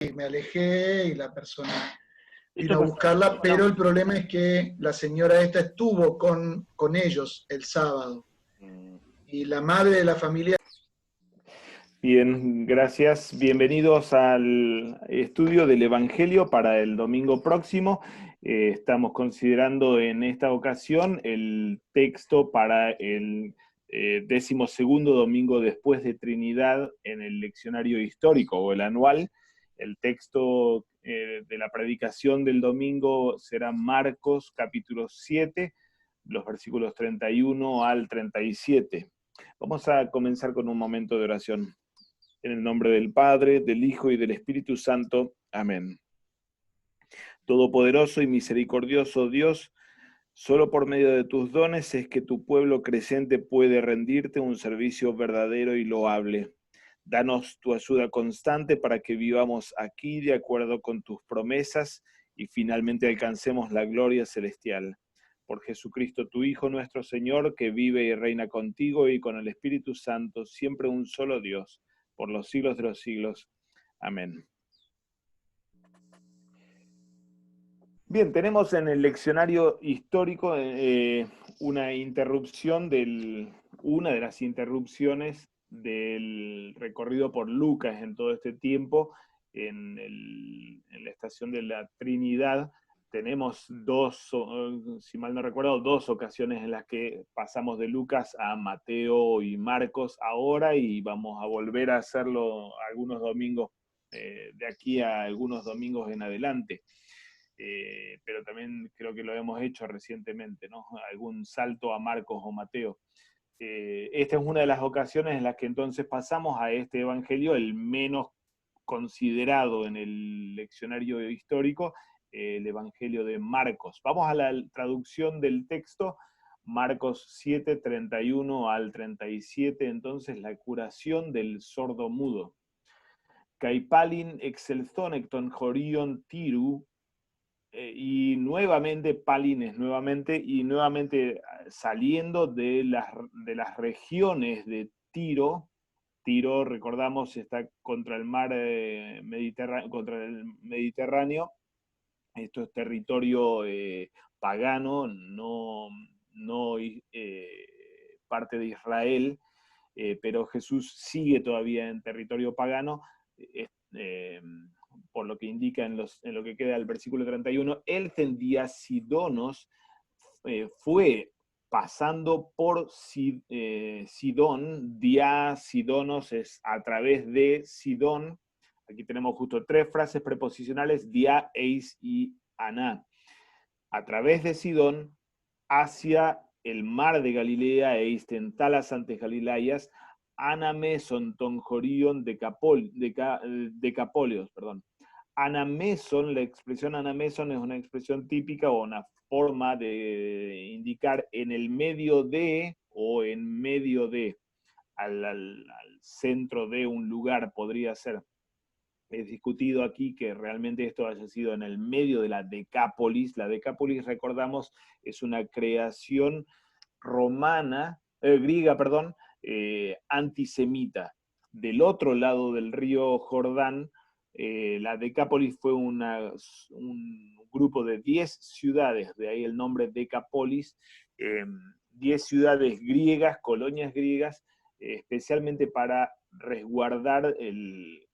y me alejé y la persona vino Esto a buscarla, pero el problema es que la señora esta estuvo con ellos el sábado y la madre de la familia. Bien, gracias. Bienvenidos al estudio del Evangelio para el domingo próximo. Estamos considerando en esta ocasión el texto para el 12º domingo después de Trinidad en el leccionario histórico o el anual. El texto de la predicación del domingo será Marcos capítulo 7, los versículos 31 al 37. Vamos a comenzar con un momento de oración. En el nombre del Padre, del Hijo y del Espíritu Santo. Amén. Todopoderoso y misericordioso Dios, solo por medio de tus dones es que tu pueblo creciente puede rendirte un servicio verdadero y loable. Danos tu ayuda constante para que vivamos aquí de acuerdo con tus promesas y finalmente alcancemos la gloria celestial. Por Jesucristo tu Hijo nuestro Señor, que vive y reina contigo y con el Espíritu Santo, siempre un solo Dios, por los siglos de los siglos. Amén. Bien, tenemos en el leccionario histórico una de las interrupciones del recorrido por Lucas en todo este tiempo, en la estación de la Trinidad. Tenemos si mal no recuerdo, dos ocasiones en las que pasamos de Lucas a Mateo y Marcos ahora, y vamos a volver a hacerlo algunos domingos, de aquí a algunos domingos en adelante. Pero también creo que lo hemos hecho recientemente, ¿no? Algún salto a Marcos o Mateo. Esta es una de las ocasiones en las que entonces pasamos a este evangelio, el menos considerado en el leccionario histórico, el evangelio de Marcos. Vamos a la traducción del texto, Marcos 7, 31 al 37, entonces la curación del sordo mudo. Caipalin exelzón ecton jorion tiru, y nuevamente Palines, y nuevamente saliendo de las regiones de Tiro. Tiro, recordamos, está contra el mar contra el Mediterráneo. Esto es territorio pagano, no parte de Israel, pero Jesús sigue todavía en territorio pagano. Por lo que indica en lo que queda del versículo 31, él tendía Sidonos, fue pasando por Sidón, dia Sidonos es a través de Sidón. Aquí tenemos justo tres frases preposicionales, dia, eis y aná. A través de Sidón, hacia el mar de Galilea, eisten talas antes Galilayas, anameson tonjorion decapolios, perdón. Anameson, la expresión anameson es una expresión típica o una forma de indicar en el medio de o en medio de, al centro de un lugar podría ser. Es discutido aquí que realmente esto haya sido en el medio de la Decápolis. La Decápolis, recordamos, es una creación griega, antisemita. Del otro lado del río Jordán, la Decápolis fue un grupo de 10 ciudades, de ahí el nombre Decápolis, 10 ciudades griegas, colonias griegas, especialmente para resguardar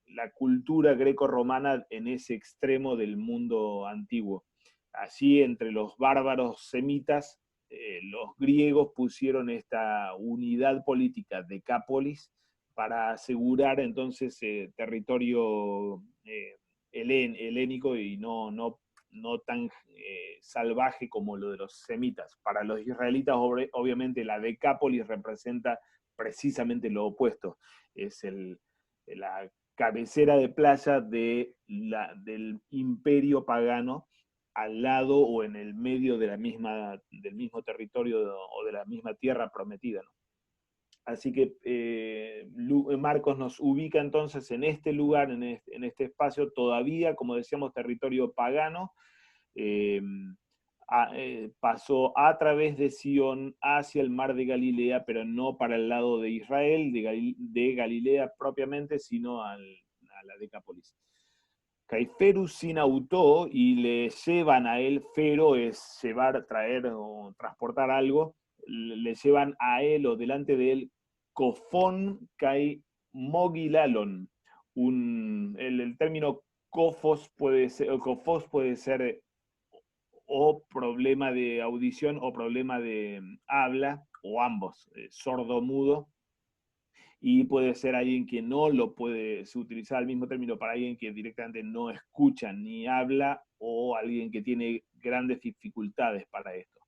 la cultura greco-romana en ese extremo del mundo antiguo. Allí, entre los bárbaros semitas, los griegos pusieron esta unidad política, Decápolis, para asegurar entonces territorio helénico y no tan salvaje como lo de los semitas. Para los israelitas, obviamente, la Decápolis representa precisamente lo opuesto. Es la cabecera de playa del imperio pagano, al lado o en el medio de del mismo territorio o de la misma tierra prometida, ¿no? Así que Marcos nos ubica entonces en este lugar, en este espacio, todavía, como decíamos, territorio pagano. Pasó a través de Sion hacia el mar de Galilea, pero no para el lado de Israel, de Galilea propiamente, sino a la Decápolis. Caiferu sin auto, y le llevan a él, fero es llevar, traer o transportar algo, le llevan a él o delante de él, cofón kai mogilalon. El término cofos puede ser o problema de audición o problema de habla, o ambos, sordo-mudo, y puede ser alguien que no lo puede, se utiliza el mismo término para alguien que directamente no escucha ni habla, o alguien que tiene grandes dificultades para esto.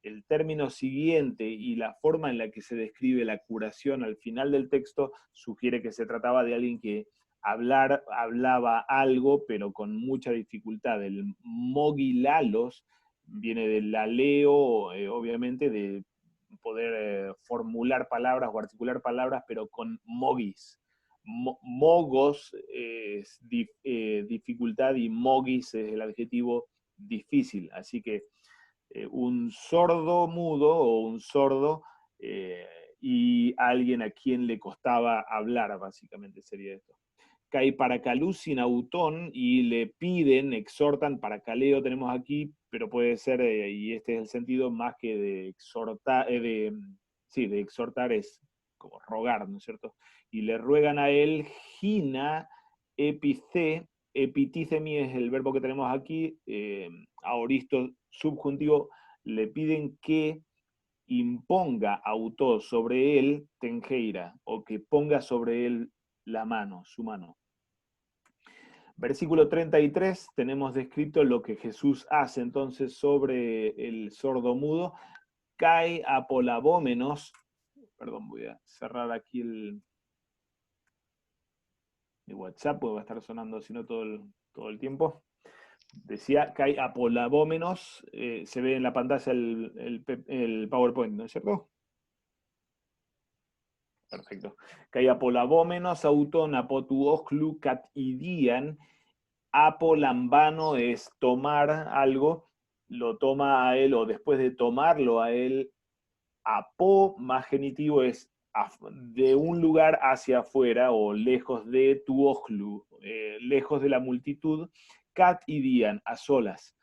El término siguiente y la forma en la que se describe la curación al final del texto sugiere que se trataba de alguien que hablaba algo, pero con mucha dificultad. El mogilalos viene del laleo, obviamente, de poder formular palabras o articular palabras, pero con mogis. Mogos es dificultad, y mogis es el adjetivo difícil. Así que un sordo mudo o un sordo y alguien a quien le costaba hablar, básicamente sería esto. Cae paracalú sin autón, y le piden, exhortan, paracaleo tenemos aquí, pero puede ser, y este es el sentido, más que de exhortar, de exhortar es como rogar, ¿no es cierto? Y le ruegan a él, gina epice, epitícemi es el verbo que tenemos aquí, aoristo subjuntivo, le piden que imponga autor sobre él tenjeira, o que ponga sobre él la mano, su mano. Versículo 33, tenemos descrito lo que Jesús hace entonces sobre el sordo mudo. Cae apolabómenos, perdón, voy a cerrar aquí el WhatsApp, porque va a estar sonando si no todo el tiempo. Decía que hay apolabómenos, se ve en la pantalla el PowerPoint, ¿no es cierto? Perfecto. Que hay apolabómenos, auton, apotuosclu, cat idian. Apolambano es tomar algo, lo toma a él, o después de tomarlo a él. Apo, más genitivo, es de un lugar hacia afuera, o lejos de tuosclu, lejos de la multitud. Cat idian, a solas.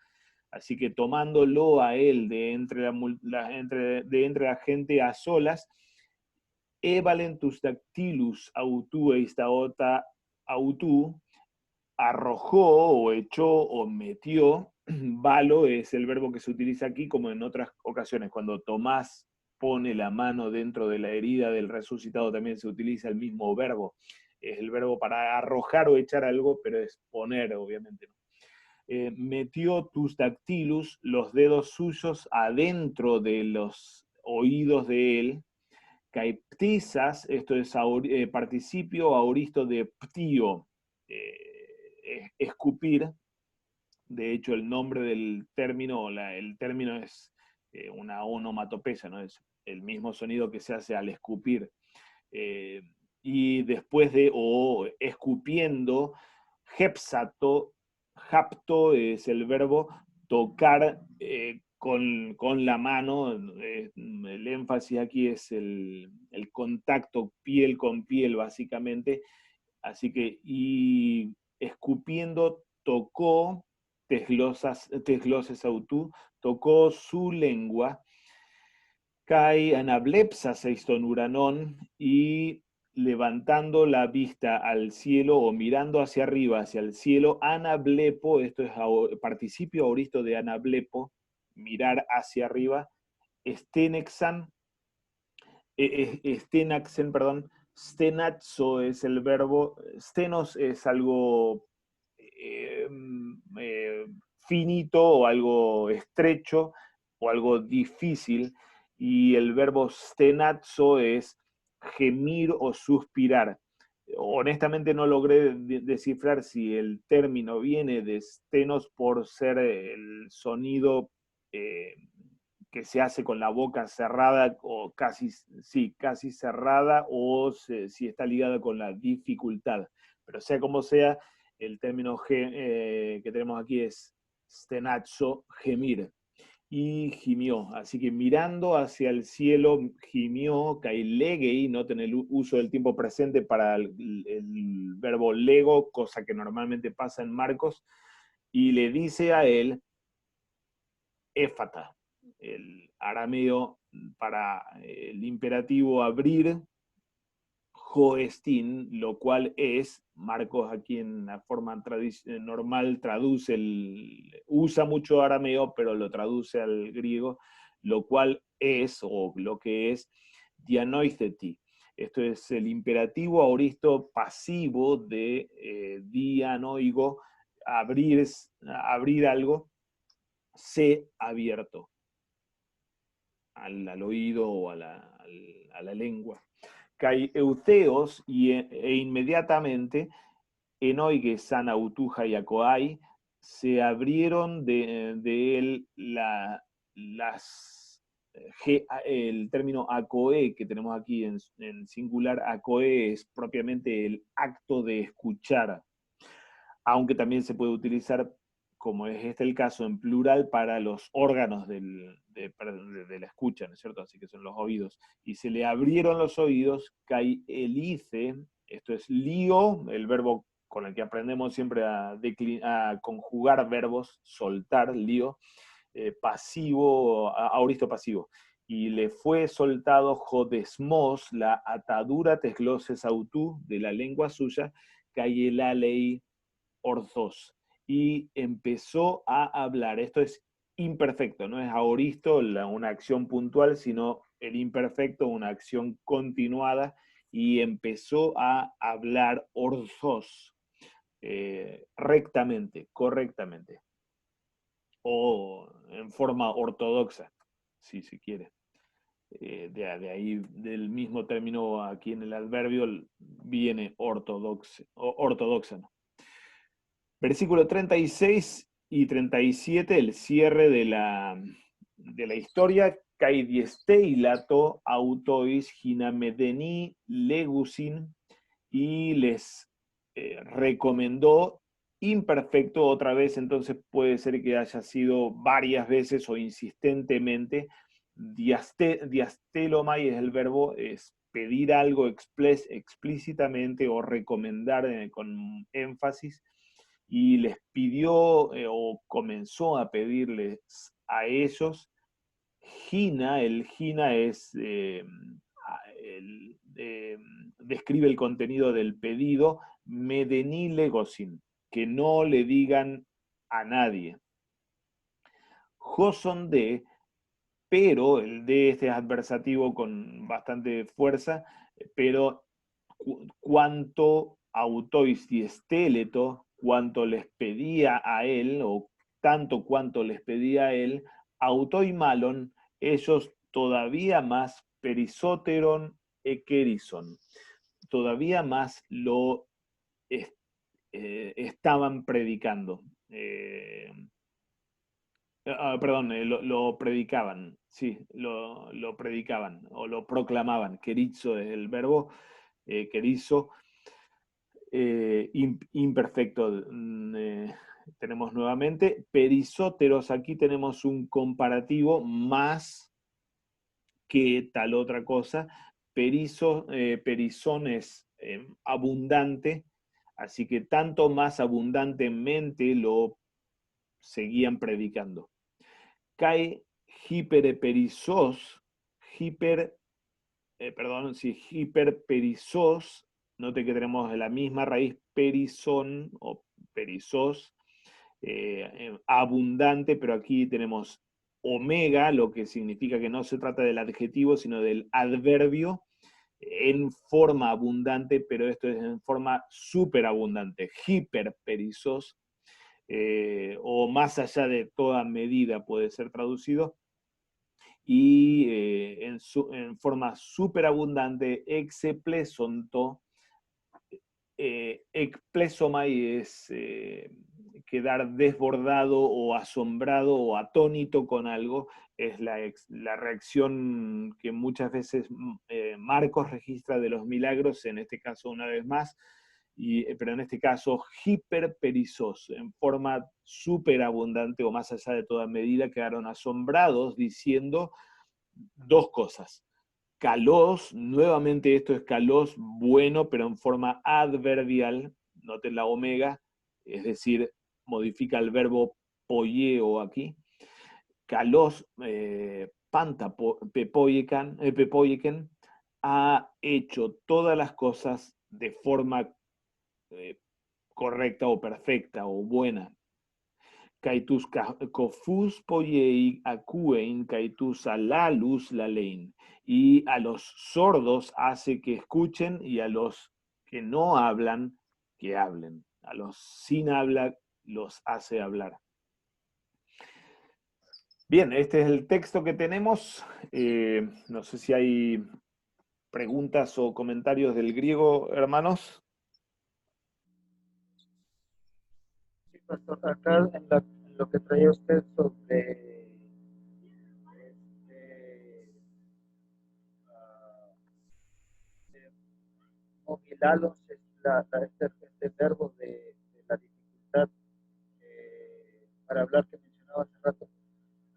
Así que tomándolo a él de entre la gente a solas, evalentus dactilus autu eistaota autu, arrojó o echó o metió. Valo es el verbo que se utiliza aquí, como en otras ocasiones. Cuando Tomás pone la mano dentro de la herida del resucitado, también se utiliza el mismo verbo. Es el verbo para arrojar o echar algo, pero es poner, obviamente. Metió tus dactilus, los dedos suyos, adentro de los oídos de él. Caiptizas, esto es participio aoristo de ptio, escupir. De hecho, el nombre del término, el término es una onomatopeya, ¿no? Es el mismo sonido que se hace al escupir. Y después de, o escupiendo, hepsato, japto es el verbo tocar con la mano. El énfasis aquí es el contacto piel con piel, básicamente. Así que, y escupiendo, tocó, tesgloses autú, tocó su lengua. Kai anablepsa seistonuranon, y levantando la vista al cielo, o mirando hacia arriba, hacia el cielo, anablepo, esto es participio auristo de anablepo, mirar hacia arriba. Stenexan, stenaxen, perdón, stenazo es el verbo, stenos es algo finito, o algo estrecho, o algo difícil, y el verbo stenazo es gemir o suspirar. Honestamente no logré descifrar si el término viene de stenos por ser el sonido que se hace con la boca cerrada, o casi cerrada, o si está ligada con la dificultad. Pero sea como sea, el término que tenemos aquí es stenazo, gemir. y gimió. Así que mirando hacia el cielo, gimió, kailegei, noten el uso del tiempo presente para el verbo lego, cosa que normalmente pasa en Marcos, y le dice a él, éfata, el arameo para el imperativo abrir, joestín, lo cual es, Marcos aquí en la forma normal traduce, usa mucho arameo, pero lo traduce al griego, lo cual es, o lo que es, dianoitheti. Esto es el imperativo aoristo pasivo de dianoigo, abrir algo, sé abierto al oído o a la lengua. Kai euteos e inmediatamente enoige san autuja y acoai se abrieron de él el término acoe que tenemos aquí en singular. Acoe es propiamente el acto de escuchar, aunque también se puede utilizar, como es este el caso, en plural para los órganos de la escucha, ¿no es cierto? Así que son los oídos. Y se le abrieron los oídos, kai elice, esto es lío, el verbo con el que aprendemos siempre a conjugar verbos, soltar, lío, pasivo, auristo pasivo. Y le fue soltado jodesmos, la atadura tesgloses autú de la lengua suya, kai la ley orthos, y empezó a hablar. Esto es imperfecto, no es aoristo, una acción puntual, sino el imperfecto, una acción continuada, y empezó a hablar orthos, rectamente, correctamente, o en forma ortodoxa, si se quiere. De ahí, del mismo término aquí en el adverbio, viene ortodoxa, ¿no? Versículo 36 y 37, el cierre de la historia. Kai diesteilato autois ginamedeni legusin, y les recomendó imperfecto otra vez, entonces puede ser que haya sido varias veces o insistentemente. Diastelomai es el verbo, es pedir algo explícitamente o recomendar con énfasis, y les pidió o comenzó a pedirles a ellos. Gina, el Gina es, describe el contenido del pedido, medení legosin, que no le digan a nadie. Joson de, pero el de este es adversativo con bastante fuerza, pero cuanto autois diesteleto, cuanto les pedía a él, o tanto cuanto les pedía a él, autoi malon, ellos todavía más perisóteron ekerison, todavía más lo estaban predicando. Perdón, lo predicaban, sí, lo predicaban o lo proclamaban. Querizo es el verbo, querizo, imperfecto. Tenemos nuevamente perisóteros, aquí tenemos un comparativo más que tal otra cosa. Perizón es abundante, así que tanto más abundantemente lo seguían predicando. Cae hiperperizos, hiperperizos, note que tenemos la misma raíz perizón o perizos, abundante, pero aquí tenemos omega, lo que significa que no se trata del adjetivo, sino del adverbio, en forma abundante, pero esto es en forma superabundante, hiperperizos, o más allá de toda medida puede ser traducido, y en forma superabundante, exeplesonto, explesomai es quedar desbordado o asombrado o atónito con algo, es la reacción que muchas veces Marcos registra de los milagros, en este caso una vez más, pero en este caso hiperperizos, en forma súper abundante o más allá de toda medida, quedaron asombrados diciendo dos cosas. Kalos, nuevamente esto es kalos bueno, pero en forma adverbial, noten la omega, es decir, modifica el verbo poieo aquí. Kalos panta pepoieken ha hecho todas las cosas de forma correcta o perfecta o buena. Kaitus kofus poiei acuen kaitus alalus lalein. Y a los sordos hace que escuchen y a los que no hablan, que hablen. A los sin habla los hace hablar. Bien, este es el texto que tenemos. No sé si hay preguntas o comentarios del griego, hermanos. Sí, pastor, acá en lo que traía usted sobre mogilalos, es este verbo de la dificultad para hablar que mencionaba hace rato.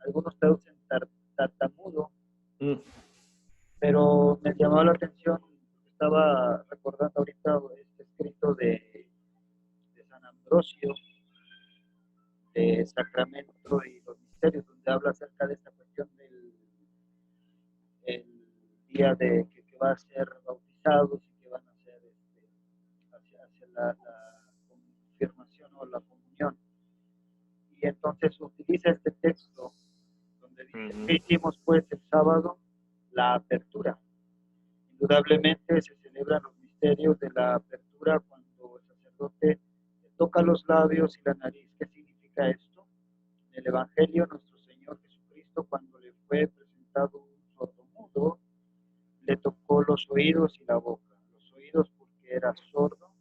Algunos traducen tartamudo, pero me llamó la atención, estaba recordando ahorita este escrito de San Ambrosio, de Sacramento y los Misterios, donde habla acerca de esta cuestión del el día de que va a ser bautizados y que van a ser hacia la confirmación o la comunión. Y entonces utiliza este texto donde dice, ¿qué hicimos pues el sábado? La apertura. Indudablemente se celebran los misterios de la apertura cuando el sacerdote toca los labios y la nariz. ¿Qué significa esto? En el Evangelio, nuestro Señor Jesucristo, cuando le fue presentado un sordomudo, le tocó los oídos y la boca. Los oídos porque era sordo,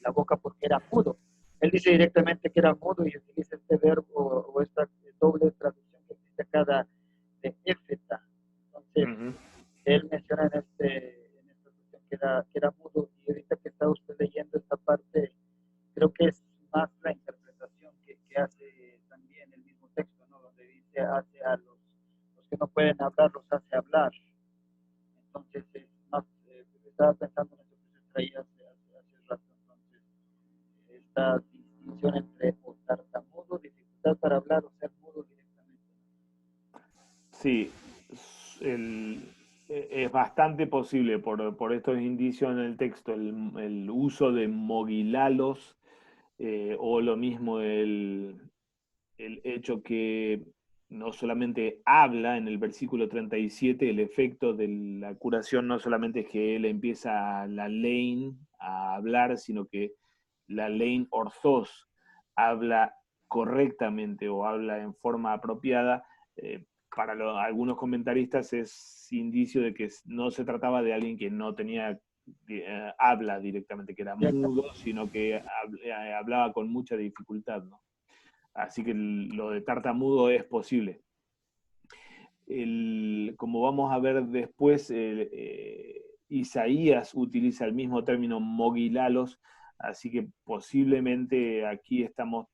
la boca porque era mudo. Él dice directamente que era mudo y utiliza este verbo o esta doble traducción que existe acá de éfeta. Entonces, él menciona en esta cuestión que era mudo, y ahorita que está usted leyendo esta parte, creo que es más la interpretación que hace también el mismo texto, ¿no? Donde dice, hace a los que no pueden hablar, los hace hablar. Entonces, es más, estaba pensando en eso que se traía hace rato, entonces, esta distinción entre o tartamudo, dificultad para hablar, o ser mudo directamente. Sí, es bastante posible por estos indicios en el texto el uso de mogilalos o lo mismo el hecho que no solamente habla en el versículo 37, el efecto de la curación no solamente es que él empieza la lein a hablar, sino que la lein orthos habla correctamente o habla en forma apropiada. Para algunos comentaristas es indicio de que no se trataba de alguien que no tenía habla directamente, que era mudo, sino que hablaba con mucha dificultad, ¿no? Así que lo de tartamudo es posible. Como vamos a ver después, Isaías utiliza el mismo término mogilalos, así que posiblemente aquí estamos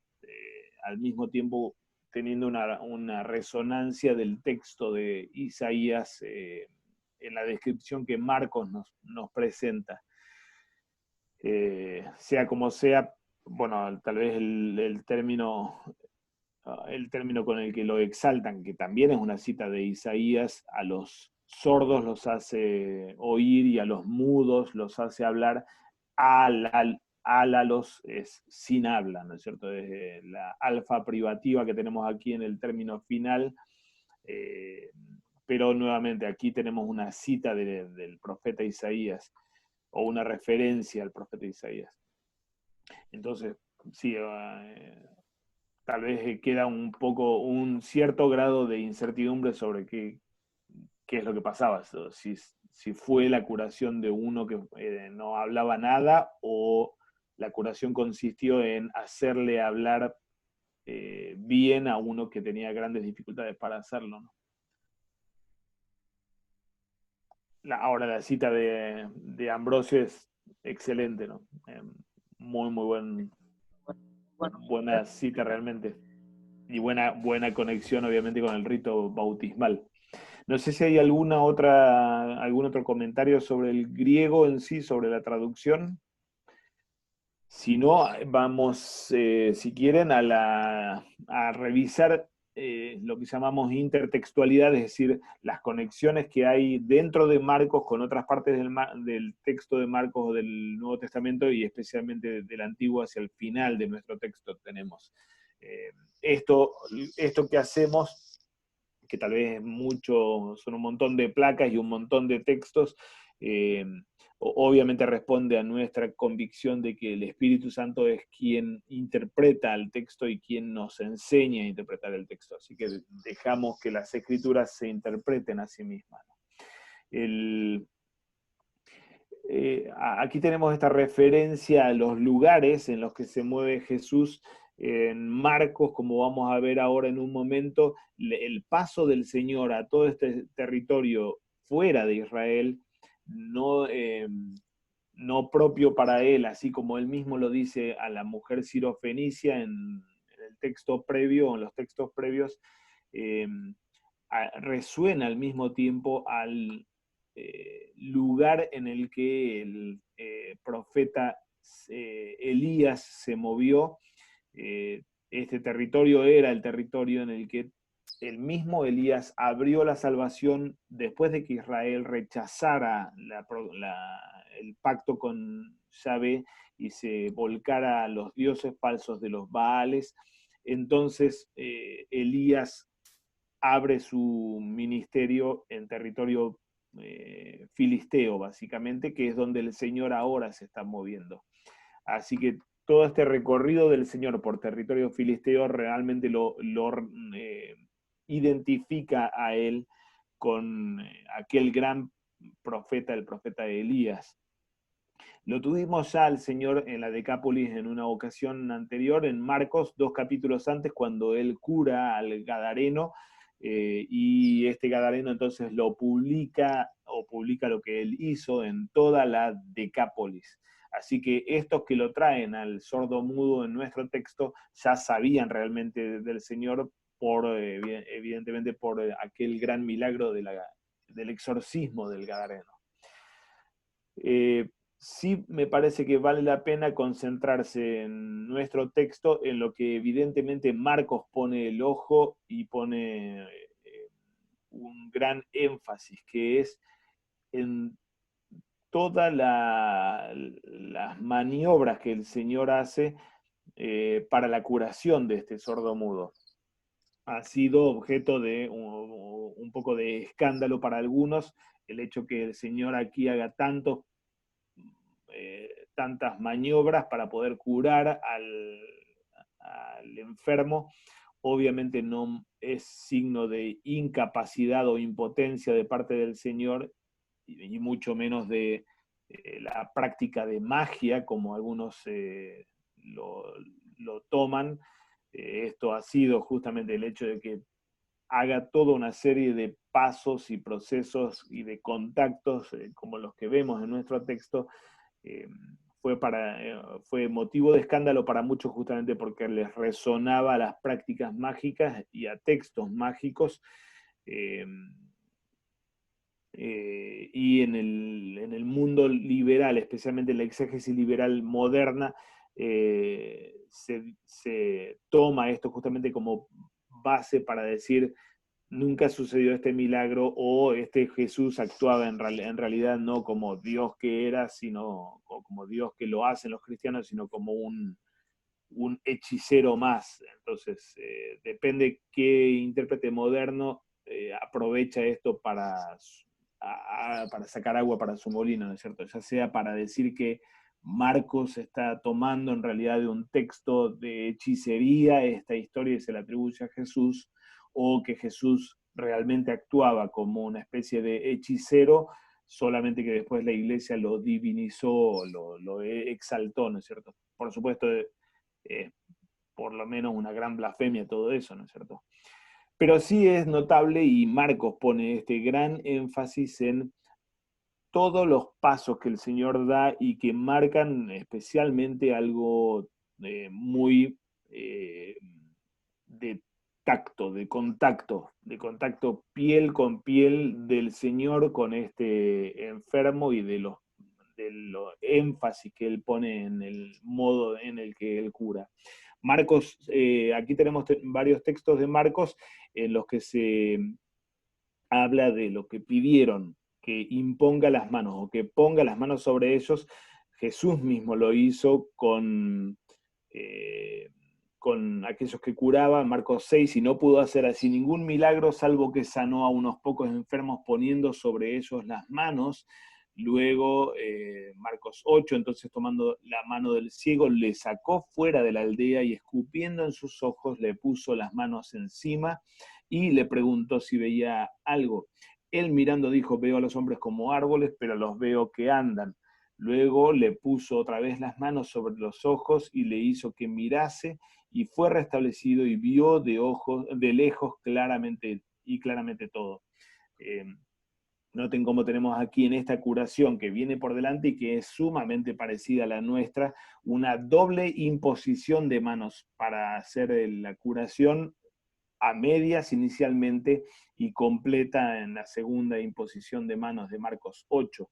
al mismo tiempo teniendo una resonancia del texto de Isaías en la descripción que Marcos nos presenta. Sea como sea, bueno, tal vez el término con el que lo exaltan, que también es una cita de Isaías, a los sordos los hace oír y a los mudos los hace hablar, álalos es sin habla, ¿no es cierto? Desde la alfa privativa que tenemos aquí en el término final, pero nuevamente aquí tenemos una cita del profeta Isaías, o una referencia al profeta Isaías. Entonces, sí, tal vez queda un cierto grado de incertidumbre sobre qué es lo que pasaba, si fue la curación de uno que no hablaba nada o la curación consistió en hacerle hablar bien a uno que tenía grandes dificultades para hacerlo, ¿no? Ahora la cita de Ambrosio es Excelente, ¿no? Muy, muy buena cita realmente. Y buena conexión, obviamente, con el rito bautismal. No sé si hay algún otro comentario sobre el griego en sí, sobre la traducción. Si no, vamos, si quieren, a revisar lo que llamamos intertextualidad, es decir, las conexiones que hay dentro de Marcos con otras partes del texto de Marcos o del Nuevo Testamento, y especialmente del Antiguo hacia el final de nuestro texto tenemos. Esto que hacemos, que tal vez son un montón de placas y un montón de textos, obviamente responde a nuestra convicción de que el Espíritu Santo es quien interpreta el texto y quien nos enseña a interpretar el texto. Así que dejamos que las Escrituras se interpreten a sí mismas. Aquí tenemos esta referencia a los lugares en los que se mueve Jesús en Marcos, como vamos a ver ahora en un momento. El paso del Señor a todo este territorio fuera de Israel, no propio para él, así como él mismo lo dice a la mujer sirofenicia en el texto previo, en los textos previos, resuena al mismo tiempo al lugar en el que el profeta Elías se movió. Este territorio era el territorio en el que el mismo Elías abrió la salvación después de que Israel rechazara el pacto con Yahvé y se volcara a los dioses falsos de los Baales. Entonces Elías abre su ministerio en territorio filisteo, básicamente, que es donde el Señor ahora se está moviendo. Así que todo este recorrido del Señor por territorio filisteo realmente lo identifica a él con aquel gran profeta, el profeta Elías. Lo tuvimos ya al Señor en la Decápolis en una ocasión anterior, en Marcos, 2 capítulos antes, cuando él cura al Gadareno, y este Gadareno entonces publica lo que él hizo en toda la Decápolis. Así que estos que lo traen al sordo mudo en nuestro texto ya sabían realmente del Señor, evidentemente por aquel gran milagro del exorcismo del Gadareno. Sí me parece que vale la pena concentrarse en nuestro texto, en lo que evidentemente Marcos pone el ojo y pone un gran énfasis, que es en todas las maniobras que el Señor hace para la curación de este sordo mudo. Ha sido objeto de un poco de escándalo para algunos el hecho que el Señor aquí haga tantas maniobras para poder curar al enfermo. Obviamente no es signo de incapacidad o impotencia de parte del Señor, y mucho menos de la práctica de magia, como algunos lo toman. Esto ha sido justamente el hecho de que haga toda una serie de pasos y procesos y de contactos, como los que vemos en nuestro texto. Fue motivo de escándalo para muchos, justamente porque les resonaba a las prácticas mágicas y a textos mágicos. Y en el mundo liberal, especialmente en la exégesis liberal moderna, se toma esto justamente como base para decir: nunca sucedió este milagro, o este Jesús actuaba en realidad no como Dios que era, sino como Dios que lo hacen los cristianos, sino como un hechicero más. Entonces, depende qué intérprete moderno aprovecha esto para sacar agua para su molino, ¿no es cierto? Ya sea para decir que Marcos está tomando en realidad de un texto de hechicería esta historia y se la atribuye a Jesús, o que Jesús realmente actuaba como una especie de hechicero, solamente que después la iglesia lo divinizó, lo exaltó, ¿no es cierto? Por supuesto, por lo menos una gran blasfemia todo eso, ¿no es cierto? Pero sí es notable, y Marcos pone este gran énfasis en todos los pasos que el Señor da y que marcan especialmente algo muy de tacto, de contacto piel con piel del Señor con este enfermo y de lo énfasis que él pone en el modo en el que él cura. Marcos, aquí tenemos varios textos de Marcos en los que se habla de lo que pidieron, que imponga las manos o que ponga las manos sobre ellos. Jesús mismo lo hizo con aquellos que curaba, Marcos 6, y no pudo hacer así ningún milagro, salvo que sanó a unos pocos enfermos poniendo sobre ellos las manos. Luego, Marcos 8, entonces tomando la mano del ciego, le sacó fuera de la aldea y escupiendo en sus ojos, le puso las manos encima y le preguntó si veía algo. Él mirando dijo, veo a los hombres como árboles, pero los veo que andan. Luego le puso otra vez las manos sobre los ojos y le hizo que mirase, y fue restablecido y vio de lejos claramente todo. Noten cómo tenemos aquí en esta curación que viene por delante y que es sumamente parecida a la nuestra, una doble imposición de manos para hacer la curación a medias inicialmente y completa en la segunda imposición de manos de Marcos 8.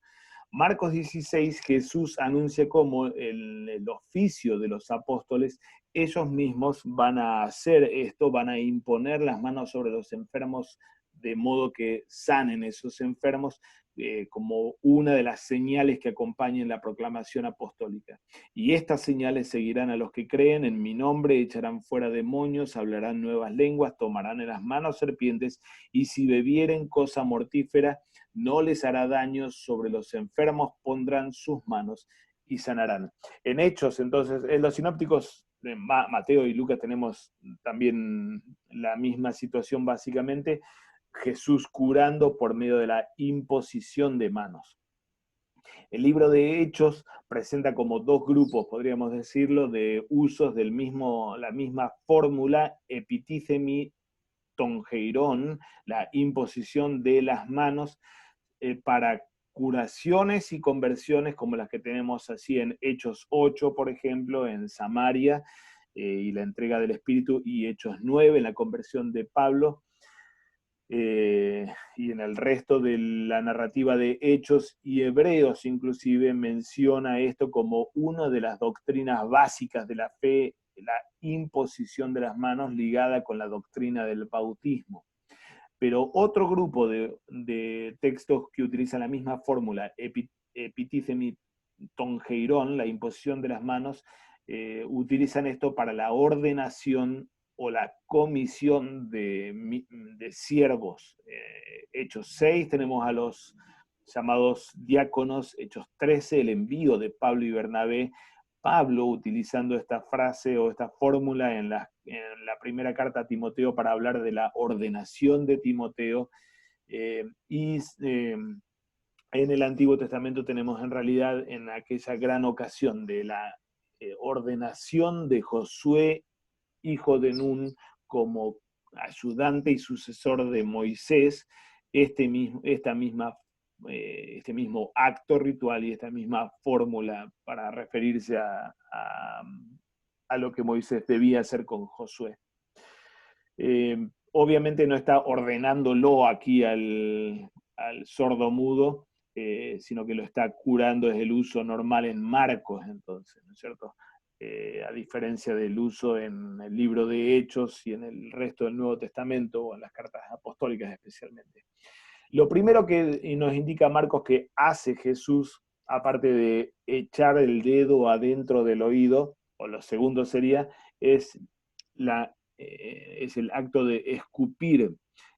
Marcos 16, Jesús anuncia como el oficio de los apóstoles, ellos mismos van a hacer esto, van a imponer las manos sobre los enfermos de modo que sanen esos enfermos, como una de las señales que acompañan la proclamación apostólica. Y estas señales seguirán a los que creen, en mi nombre echarán fuera demonios, hablarán nuevas lenguas, tomarán en las manos serpientes, y si bebieren cosa mortífera, no les hará daño, sobre los enfermos pondrán sus manos y sanarán. En Hechos, entonces, en los sinópticos, Mateo y Lucas tenemos también la misma situación básicamente, Jesús curando por medio de la imposición de manos. El libro de Hechos presenta como dos grupos, podríamos decirlo, de usos la misma fórmula, epitíthemi tongeirón, la imposición de las manos, para curaciones y conversiones como las que tenemos así en Hechos 8, por ejemplo, en Samaria, y la entrega del Espíritu, y Hechos 9, en la conversión de Pablo, y en el resto de la narrativa de Hechos y Hebreos inclusive menciona esto como una de las doctrinas básicas de la fe, la imposición de las manos ligada con la doctrina del bautismo. Pero otro grupo de textos que utilizan la misma fórmula, epitíthemi tongeirón, la imposición de las manos, utilizan esto para la ordenación o la comisión de siervos. Hechos 6 tenemos a los llamados diáconos, Hechos 13, el envío de Pablo y Bernabé. Pablo utilizando esta frase o esta fórmula en la primera carta a Timoteo para hablar de la ordenación de Timoteo, en el Antiguo Testamento tenemos en realidad en aquella gran ocasión de la ordenación de Josué, hijo de Nun, como ayudante y sucesor de Moisés, este mismo acto ritual y esta misma fórmula para referirse a lo que Moisés debía hacer con Josué. Obviamente no está ordenándolo aquí al sordo mudo, sino que lo está curando desde el uso normal en Marcos, entonces, ¿no es cierto? A diferencia del uso en el libro de Hechos y en el resto del Nuevo Testamento, o en las cartas apostólicas especialmente. Lo primero que nos indica Marcos que hace Jesús, aparte de echar el dedo adentro del oído, o lo segundo sería, es el acto de escupir.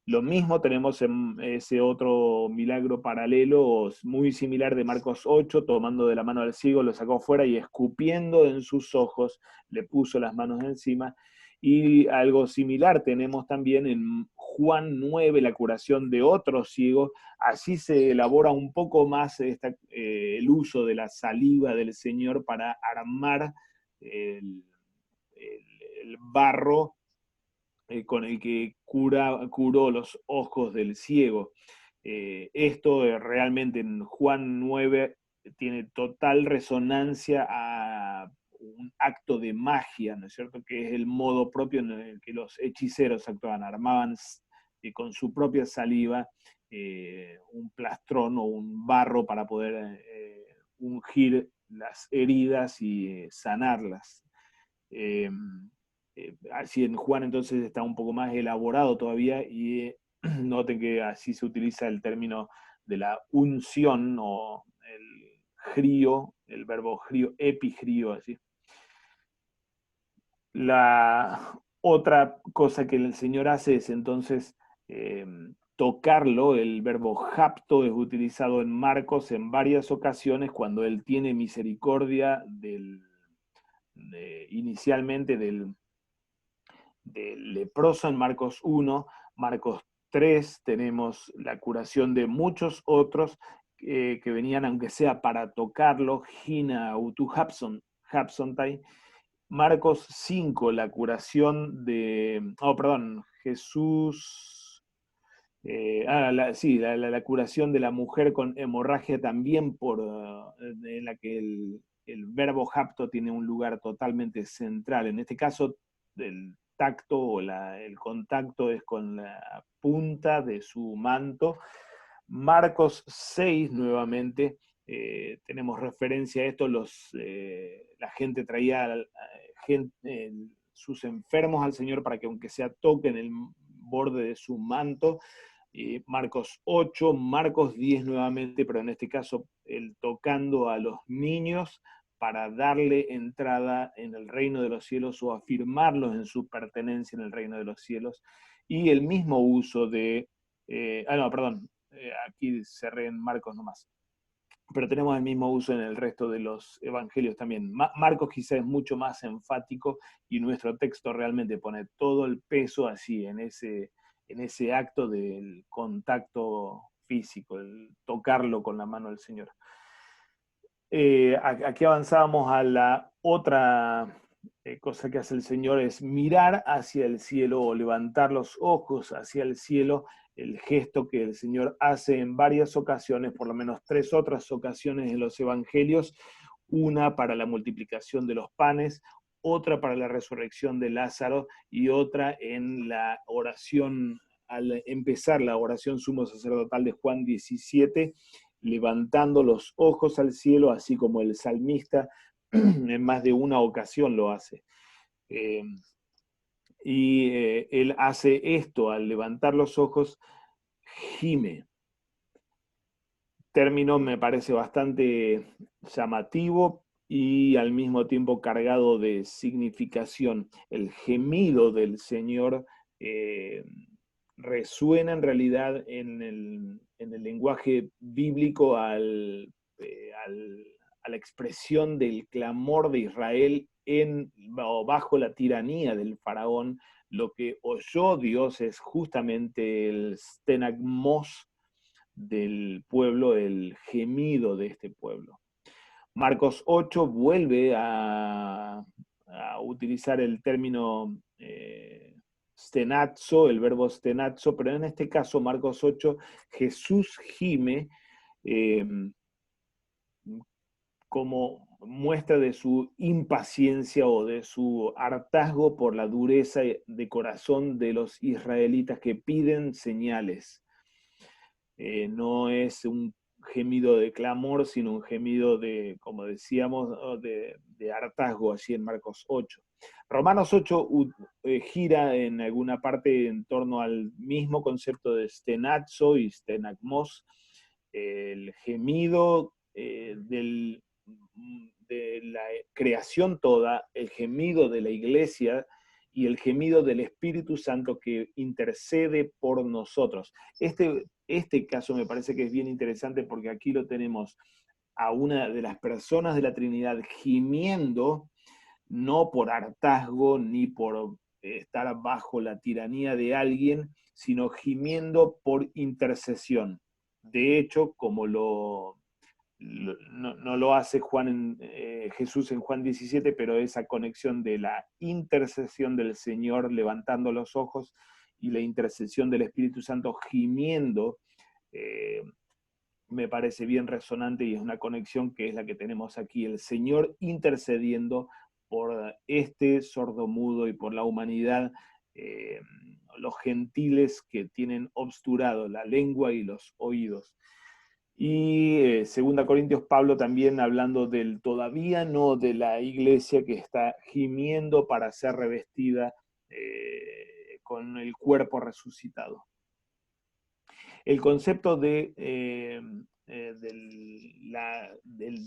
Lo mismo tenemos en ese otro milagro paralelo, muy similar de Marcos 8, tomando de la mano del ciego, lo sacó fuera y escupiendo en sus ojos, le puso las manos encima. Y algo similar tenemos también en Juan 9, la curación de otro ciego. Así se elabora un poco más el uso de la saliva del Señor para armar el barro con el que curó los ojos del ciego. Esto realmente en Juan 9 tiene total resonancia a un acto de magia, ¿no es cierto?, que es el modo propio en el que los hechiceros actuaban, armaban con su propia saliva un plastrón o un barro para poder ungir las heridas y sanarlas. Así en Juan entonces está un poco más elaborado todavía, y noten que así se utiliza el término de la unción o el grío, el verbo grío, epigrío, así. La otra cosa que el Señor hace es entonces tocarlo. El verbo hapto es utilizado en Marcos en varias ocasiones cuando Él tiene misericordia inicialmente del leproso en Marcos 1, Marcos 3 tenemos la curación de muchos otros que venían, aunque sea para tocarlo, Gina Autu Hapsontai. Marcos 5, la curación de, Jesús, la curación de la mujer con hemorragia también, en la que el verbo hapto tiene un lugar totalmente central. En este caso, el tacto o el contacto es con la punta de su manto. Marcos 6, nuevamente, tenemos referencia a esto, la gente traía sus enfermos al Señor para que aunque sea toquen el borde de su manto. Marcos 8, Marcos 10 nuevamente, pero en este caso el tocando a los niños para darle entrada en el reino de los cielos o afirmarlos en su pertenencia en el reino de los cielos. Y el mismo uso de... aquí cerré en Marcos nomás. Pero tenemos el mismo uso en el resto de los evangelios también. Marcos quizá es mucho más enfático y nuestro texto realmente pone todo el peso así en ese acto del contacto físico, el tocarlo con la mano del Señor. Aquí avanzábamos a la otra cosa que hace el Señor, es mirar hacia el cielo o levantar los ojos hacia el cielo, el gesto que el Señor hace en varias ocasiones, por lo menos 3 otras ocasiones en los evangelios, una para la multiplicación de los panes, otra para la resurrección de Lázaro y otra en la oración, al empezar la oración sumo sacerdotal de Juan 17, levantando los ojos al cielo, así como el salmista en más de una ocasión lo hace. Él hace esto, al levantar los ojos, gime. Término me parece bastante llamativo y al mismo tiempo cargado de significación. El gemido del Señor resuena en realidad en el lenguaje bíblico a la expresión del clamor de Israel bajo la tiranía del faraón. Lo que oyó Dios es justamente el stenagmos del pueblo, el gemido de este pueblo. Marcos 8 vuelve a utilizar el término stenazo, el verbo stenazo, pero en este caso, Marcos 8, Jesús gime como muestra de su impaciencia o de su hartazgo por la dureza de corazón de los israelitas que piden señales. No es un gemido de clamor, sino un gemido de, como decíamos, de hartazgo, así en Marcos 8. Romanos 8 gira en alguna parte en torno al mismo concepto de stenazo y stenagmos, el gemido de la creación toda, el gemido de la iglesia y el gemido del Espíritu Santo que intercede por nosotros. Este caso me parece que es bien interesante porque aquí lo tenemos a una de las personas de la Trinidad gimiendo, no por hartazgo ni por estar bajo la tiranía de alguien, sino gimiendo por intercesión. De hecho, como no lo hace Jesús en Juan 17, pero esa conexión de la intercesión del Señor levantando los ojos y la intercesión del Espíritu Santo gimiendo me parece bien resonante y es una conexión que es la que tenemos aquí, el Señor intercediendo por este sordomudo y por la humanidad, los gentiles que tienen obsturado la lengua y los oídos. Y 2 Corintios, Pablo también hablando del todavía no de la iglesia que está gimiendo para ser revestida con el cuerpo resucitado. El concepto del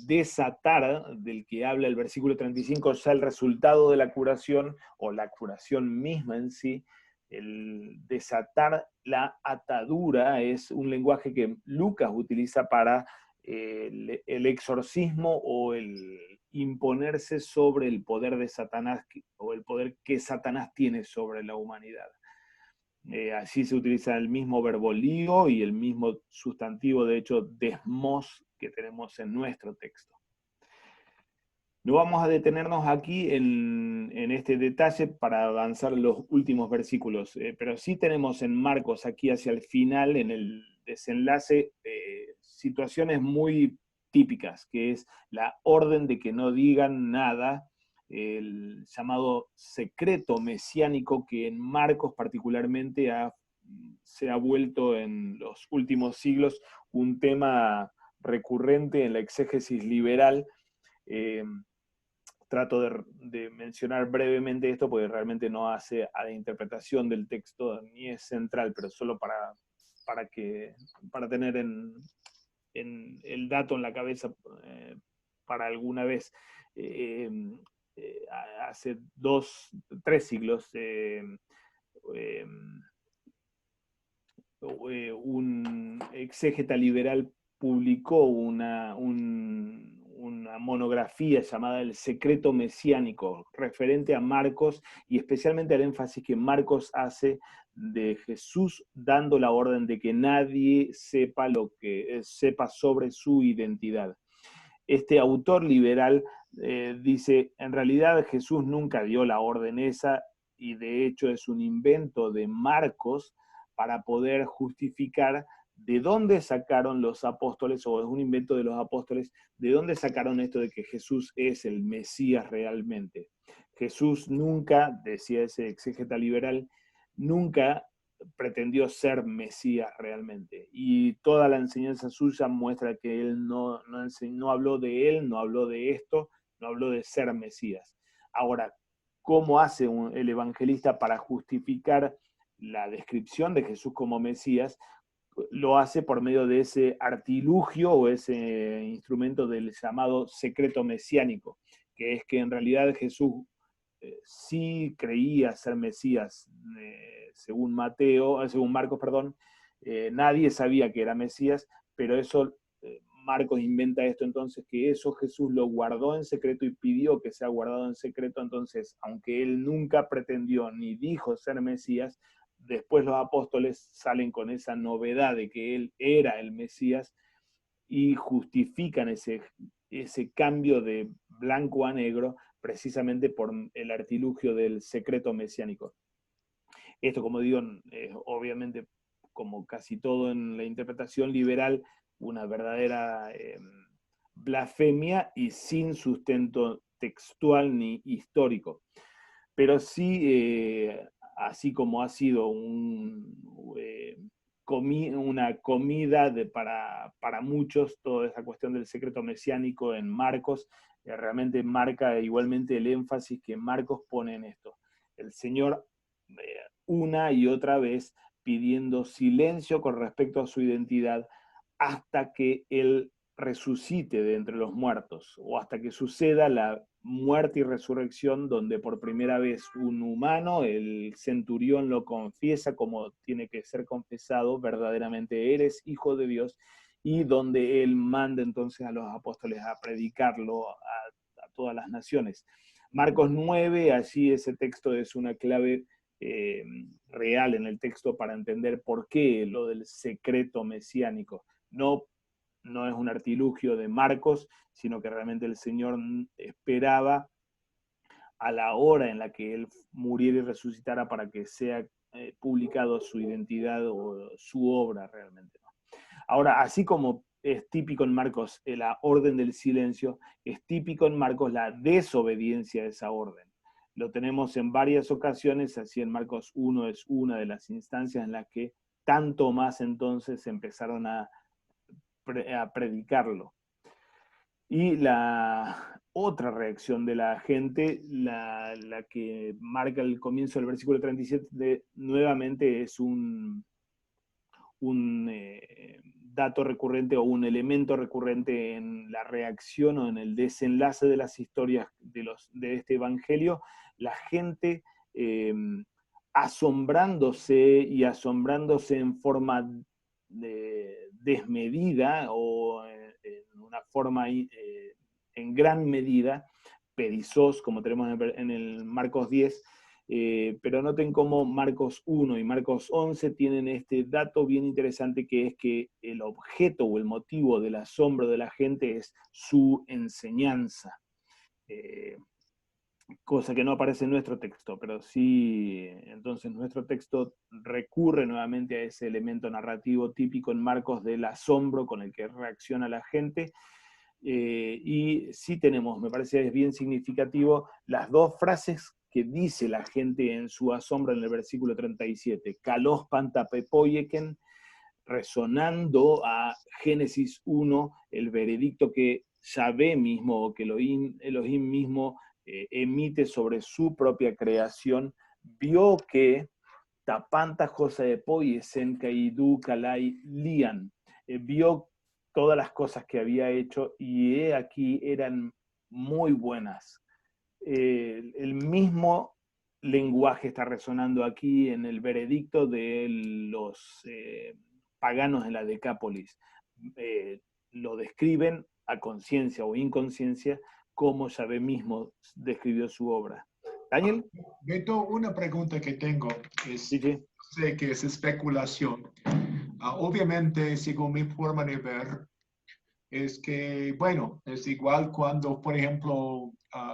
desatar, del que habla el versículo 35, ya el resultado de la curación, o la curación misma en sí, el desatar la atadura, es un lenguaje que Lucas utiliza para el exorcismo o el imponerse sobre el poder de Satanás, o el poder que Satanás tiene sobre la humanidad. Así se utiliza el mismo verbo lío y el mismo sustantivo, de hecho, desmos, que tenemos en nuestro texto. No vamos a detenernos aquí en este detalle para avanzar los últimos versículos, pero sí tenemos en Marcos, aquí hacia el final, en el desenlace, situaciones muy típicas, que es la orden de que no digan nada, el llamado secreto mesiánico, que en Marcos particularmente se ha vuelto en los últimos siglos un tema recurrente en la exégesis liberal. Trato de mencionar brevemente esto porque realmente no hace a la interpretación del texto ni es central, pero solo para tener en el dato en la cabeza para alguna vez. Hace 3 siglos un exégeta liberal publicó una monografía llamada El secreto mesiánico, referente a Marcos, y especialmente al énfasis que Marcos hace de Jesús dando la orden de que nadie sepa sobre su identidad. Este autor liberal dice, en realidad Jesús nunca dio la orden esa, y de hecho es un invento de Marcos para poder justificar de dónde sacaron los apóstoles, o es un invento de los apóstoles, de dónde sacaron esto de que Jesús es el Mesías realmente. Jesús nunca, decía ese exégeta liberal, nunca pretendió ser Mesías realmente. Y toda la enseñanza suya muestra que él no habló de él, no habló de esto, no habló de ser Mesías. Ahora, ¿cómo hace el evangelista para justificar la descripción de Jesús como Mesías? Lo hace por medio de ese artilugio o ese instrumento del llamado secreto mesiánico, que es que en realidad Jesús sí creía ser Mesías, según Marcos, nadie sabía que era Mesías, pero Marcos inventa esto entonces, que eso Jesús lo guardó en secreto y pidió que sea guardado en secreto. Entonces, aunque él nunca pretendió ni dijo ser Mesías, después los apóstoles salen con esa novedad de que él era el Mesías y justifican ese cambio de blanco a negro precisamente por el artilugio del secreto mesiánico. Esto, como digo, obviamente, como casi todo en la interpretación liberal, una verdadera blasfemia y sin sustento textual ni histórico. Pero sí, así como ha sido una comida para muchos, toda esa cuestión del secreto mesiánico en Marcos, realmente marca igualmente el énfasis que Marcos pone en esto. El Señor una y otra vez pidiendo silencio con respecto a su identidad hasta que Él resucite de entre los muertos, o hasta que suceda la muerte y resurrección, donde por primera vez un humano, el centurión, lo confiesa como tiene que ser confesado, verdaderamente eres hijo de Dios, y donde él manda entonces a los apóstoles a predicarlo a todas las naciones. Marcos 9, allí ese texto es una clave real en el texto para entender por qué lo del secreto mesiánico. No es un artilugio de Marcos, sino que realmente el Señor esperaba a la hora en la que Él muriera y resucitara para que sea publicado su identidad o su obra realmente, ¿no? Ahora, así como es típico en Marcos la orden del silencio, es típico en Marcos la desobediencia a esa orden. Lo tenemos en varias ocasiones, así en Marcos 1 es una de las instancias en las que tanto más entonces empezaron a predicarlo. Y la otra reacción de la gente, la que marca el comienzo del versículo 37, nuevamente es un dato recurrente o un elemento recurrente en la reacción o en el desenlace de las historias de este evangelio, la gente asombrándose en forma desmedida o en una forma en gran medida, perizos, como tenemos en el Marcos 10, pero noten cómo Marcos 1 y Marcos 11 tienen este dato bien interesante, que es que el objeto o el motivo del asombro de la gente es su enseñanza. Cosa que no aparece en nuestro texto, pero sí, entonces nuestro texto recurre nuevamente a ese elemento narrativo típico en Marcos del asombro con el que reacciona la gente. Y sí tenemos, me parece es bien significativo, las dos frases que dice la gente en su asombro en el versículo 37, kalos pantapepoyeken, resonando a Génesis 1, el veredicto que Yahvé mismo, o que Elohim mismo emite sobre su propia creación, vio que tapanta José de Poyesen Kaidu Kalai Lian, vio todas las cosas que había hecho y aquí eran muy buenas. El mismo lenguaje está resonando aquí en el veredicto de los paganos de la Decápolis. Lo describen a conciencia o inconsciencia como Yahvé mismo describió su obra. Daniel. Beto, una pregunta que tengo es, Sí, sí. sé que es especulación. Obviamente, según mi forma de ver, es que, bueno, es igual cuando, por ejemplo,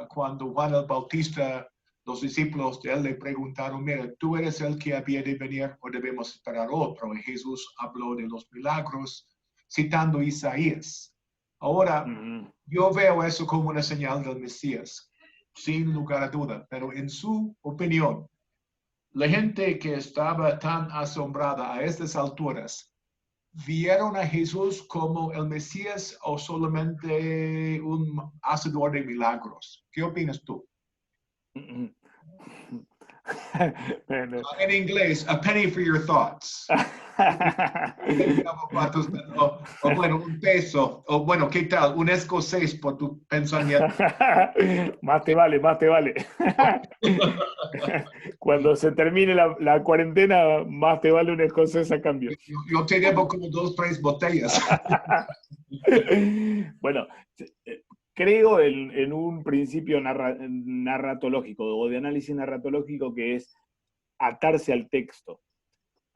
cuando Juan el Bautista, los discípulos de él le preguntaron, mira, ¿tú eres el que había de venir o debemos esperar otro? Y Jesús habló de los milagros, citando Isaías. Ahora, yo veo eso como una señal del Mesías, sin lugar a duda, pero en su opinión, la gente que estaba tan asombrada a estas alturas, ¿vieron a Jesús como el Mesías o solamente un hacedor de milagros? ¿Qué opinas tú? En inglés, a penny for your thoughts. O bueno, un peso. O bueno, ¿qué tal? Un escocés por tu pensamiento. Más te vale, más te vale. Cuando se termine la cuarentena, más te vale un escocés a cambio. Yo te debo como 2, 3 botellas. Bueno, creo en un principio narratológico o de análisis narratológico que es atarse al texto,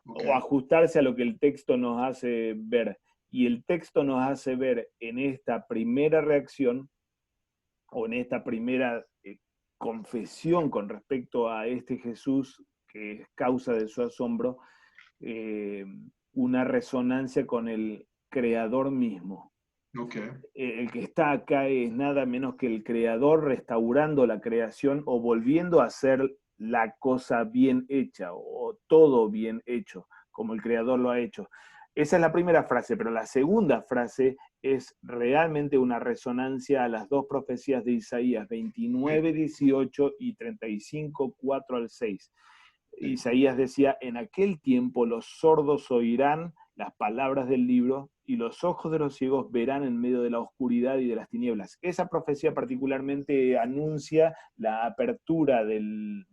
okay, o ajustarse a lo que el texto nos hace ver. Y el texto nos hace ver en esta primera reacción o en esta primera confesión con respecto a este Jesús que es causa de su asombro, una resonancia con el Creador mismo. Okay. El que está acá es nada menos que el Creador restaurando la creación o volviendo a hacer la cosa bien hecha o todo bien hecho, como el Creador lo ha hecho. Esa es la primera frase, pero la segunda frase es realmente una resonancia a las dos profecías de Isaías, 29, 18 y 35, 4 al 6. Isaías decía, en aquel tiempo los sordos oirán las palabras del libro y los ojos de los ciegos verán en medio de la oscuridad y de las tinieblas. Esa profecía particularmente anuncia la apertura del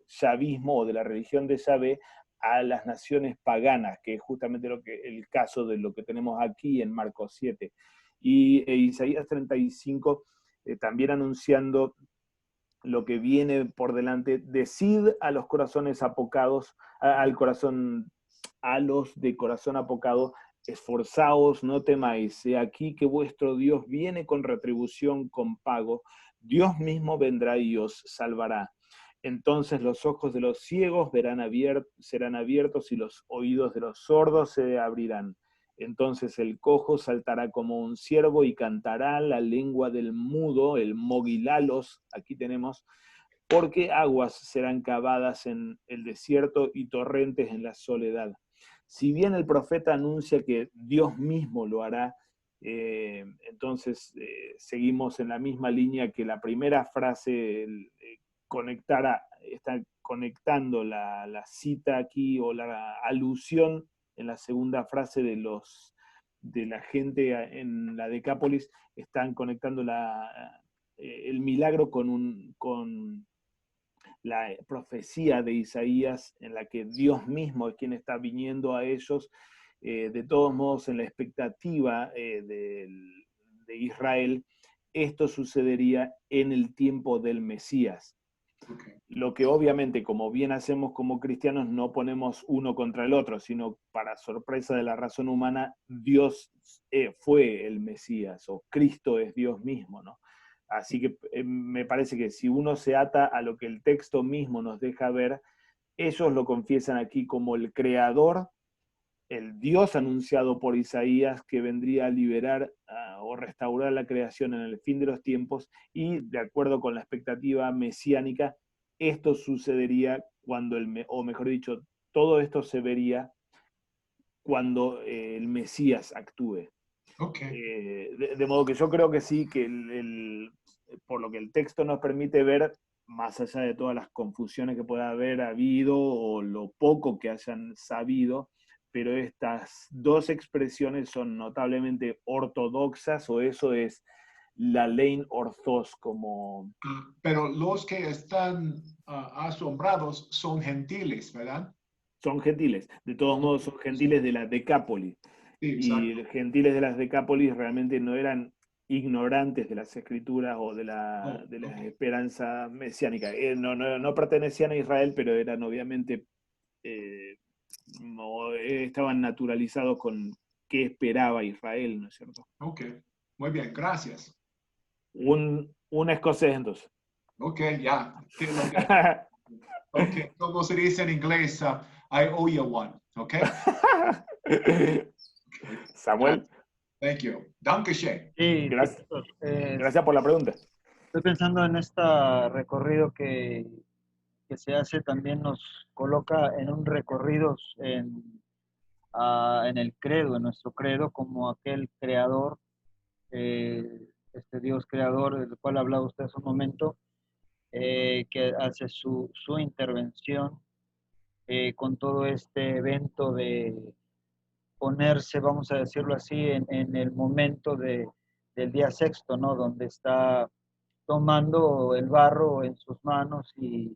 yavismo o de la religión de Yahvé a las naciones paganas, que es justamente el caso de lo que tenemos aquí en Marcos 7. Y Isaías 35 también anunciando lo que viene por delante, decid a los corazones apocados, a los de corazón apocado, esforzaos, no temáis, he aquí que vuestro Dios viene con retribución, con pago, Dios mismo vendrá y os salvará. Entonces los ojos de los ciegos serán abiertos y los oídos de los sordos se abrirán. Entonces el cojo saltará como un ciervo y cantará la lengua del mudo, el mogilalos, aquí tenemos, porque aguas serán cavadas en el desierto y torrentes en la soledad. Si bien el profeta anuncia que Dios mismo lo hará, entonces seguimos en la misma línea que la primera frase, está conectando la cita aquí o la alusión en la segunda frase de la gente en la Decápolis, están conectando el milagro con la profecía de Isaías en la que Dios mismo es quien está viniendo a ellos, de todos modos en la expectativa de Israel, esto sucedería en el tiempo del Mesías. Okay. Lo que obviamente, como bien hacemos como cristianos, no ponemos uno contra el otro, sino para sorpresa de la razón humana, Dios fue el Mesías, o Cristo es Dios mismo, ¿no? Así que me parece que si uno se ata a lo que el texto mismo nos deja ver, ellos lo confiesan aquí como el creador, el Dios anunciado por Isaías que vendría a liberar o restaurar la creación en el fin de los tiempos, y de acuerdo con la expectativa mesiánica, esto sucedería cuando, o mejor dicho, todo esto se vería cuando el Mesías actúe. Okay. De modo que yo creo que sí, que por lo que el texto nos permite ver, más allá de todas las confusiones que pueda haber habido o lo poco que hayan sabido, pero estas dos expresiones son notablemente ortodoxas, o eso es la ley orthos, como... Pero los que están asombrados son gentiles, ¿verdad? Son gentiles, de todos modos son gentiles de la Decápolis. Sí, Y los gentiles de las Decápolis realmente no eran ignorantes de las escrituras o de la esperanza mesiánica. No pertenecían a Israel, pero eran obviamente, estaban naturalizados con qué esperaba Israel, ¿no es cierto? Ok, muy bien, gracias. Un escocés entonces. Ok, ya. Ok, como se dice en inglés, I owe you one, ok? Samuel. Thank you. Dankeschön. Sí, Gracias. doctor, Gracias por la pregunta. estoy pensando en este recorrido que se hace, también nos coloca en un recorrido en el credo, en nuestro credo, como aquel creador, este Dios creador del cual hablaba usted hace un momento, que hace su intervención con todo este evento de ponerse, vamos a decirlo así, en el momento del día sexto, ¿no? Donde está tomando el barro en sus manos y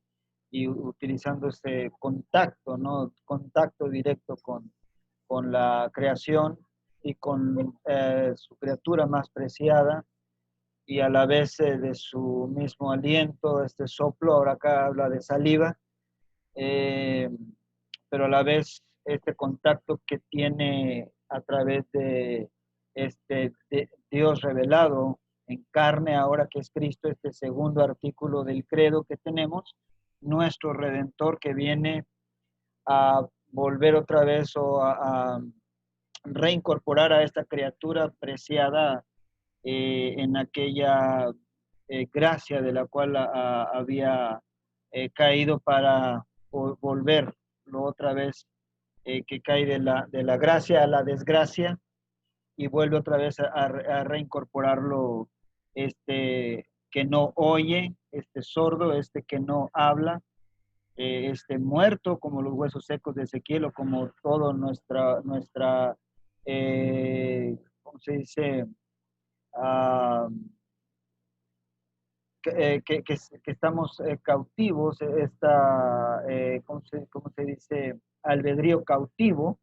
utilizando este contacto, ¿no? Contacto directo con la creación y con su criatura más preciada, y a la vez de su mismo aliento, este soplo, ahora acá habla de saliva, eh, pero a la vez este contacto que tiene a través de de Dios revelado en carne, ahora que es Cristo, este segundo artículo del credo que tenemos, nuestro Redentor que viene a volver otra vez o a reincorporar a esta criatura preciada en aquella gracia de la cual había caído, para volverlo otra vez, que cae de la gracia a la desgracia y vuelve otra vez a reincorporarlo, que no oye, este sordo, que no habla, muerto como los huesos secos de Ezequiel, o como todo nuestra ¿cómo se dice? Que estamos cautivos, ¿cómo se dice? Albedrío cautivo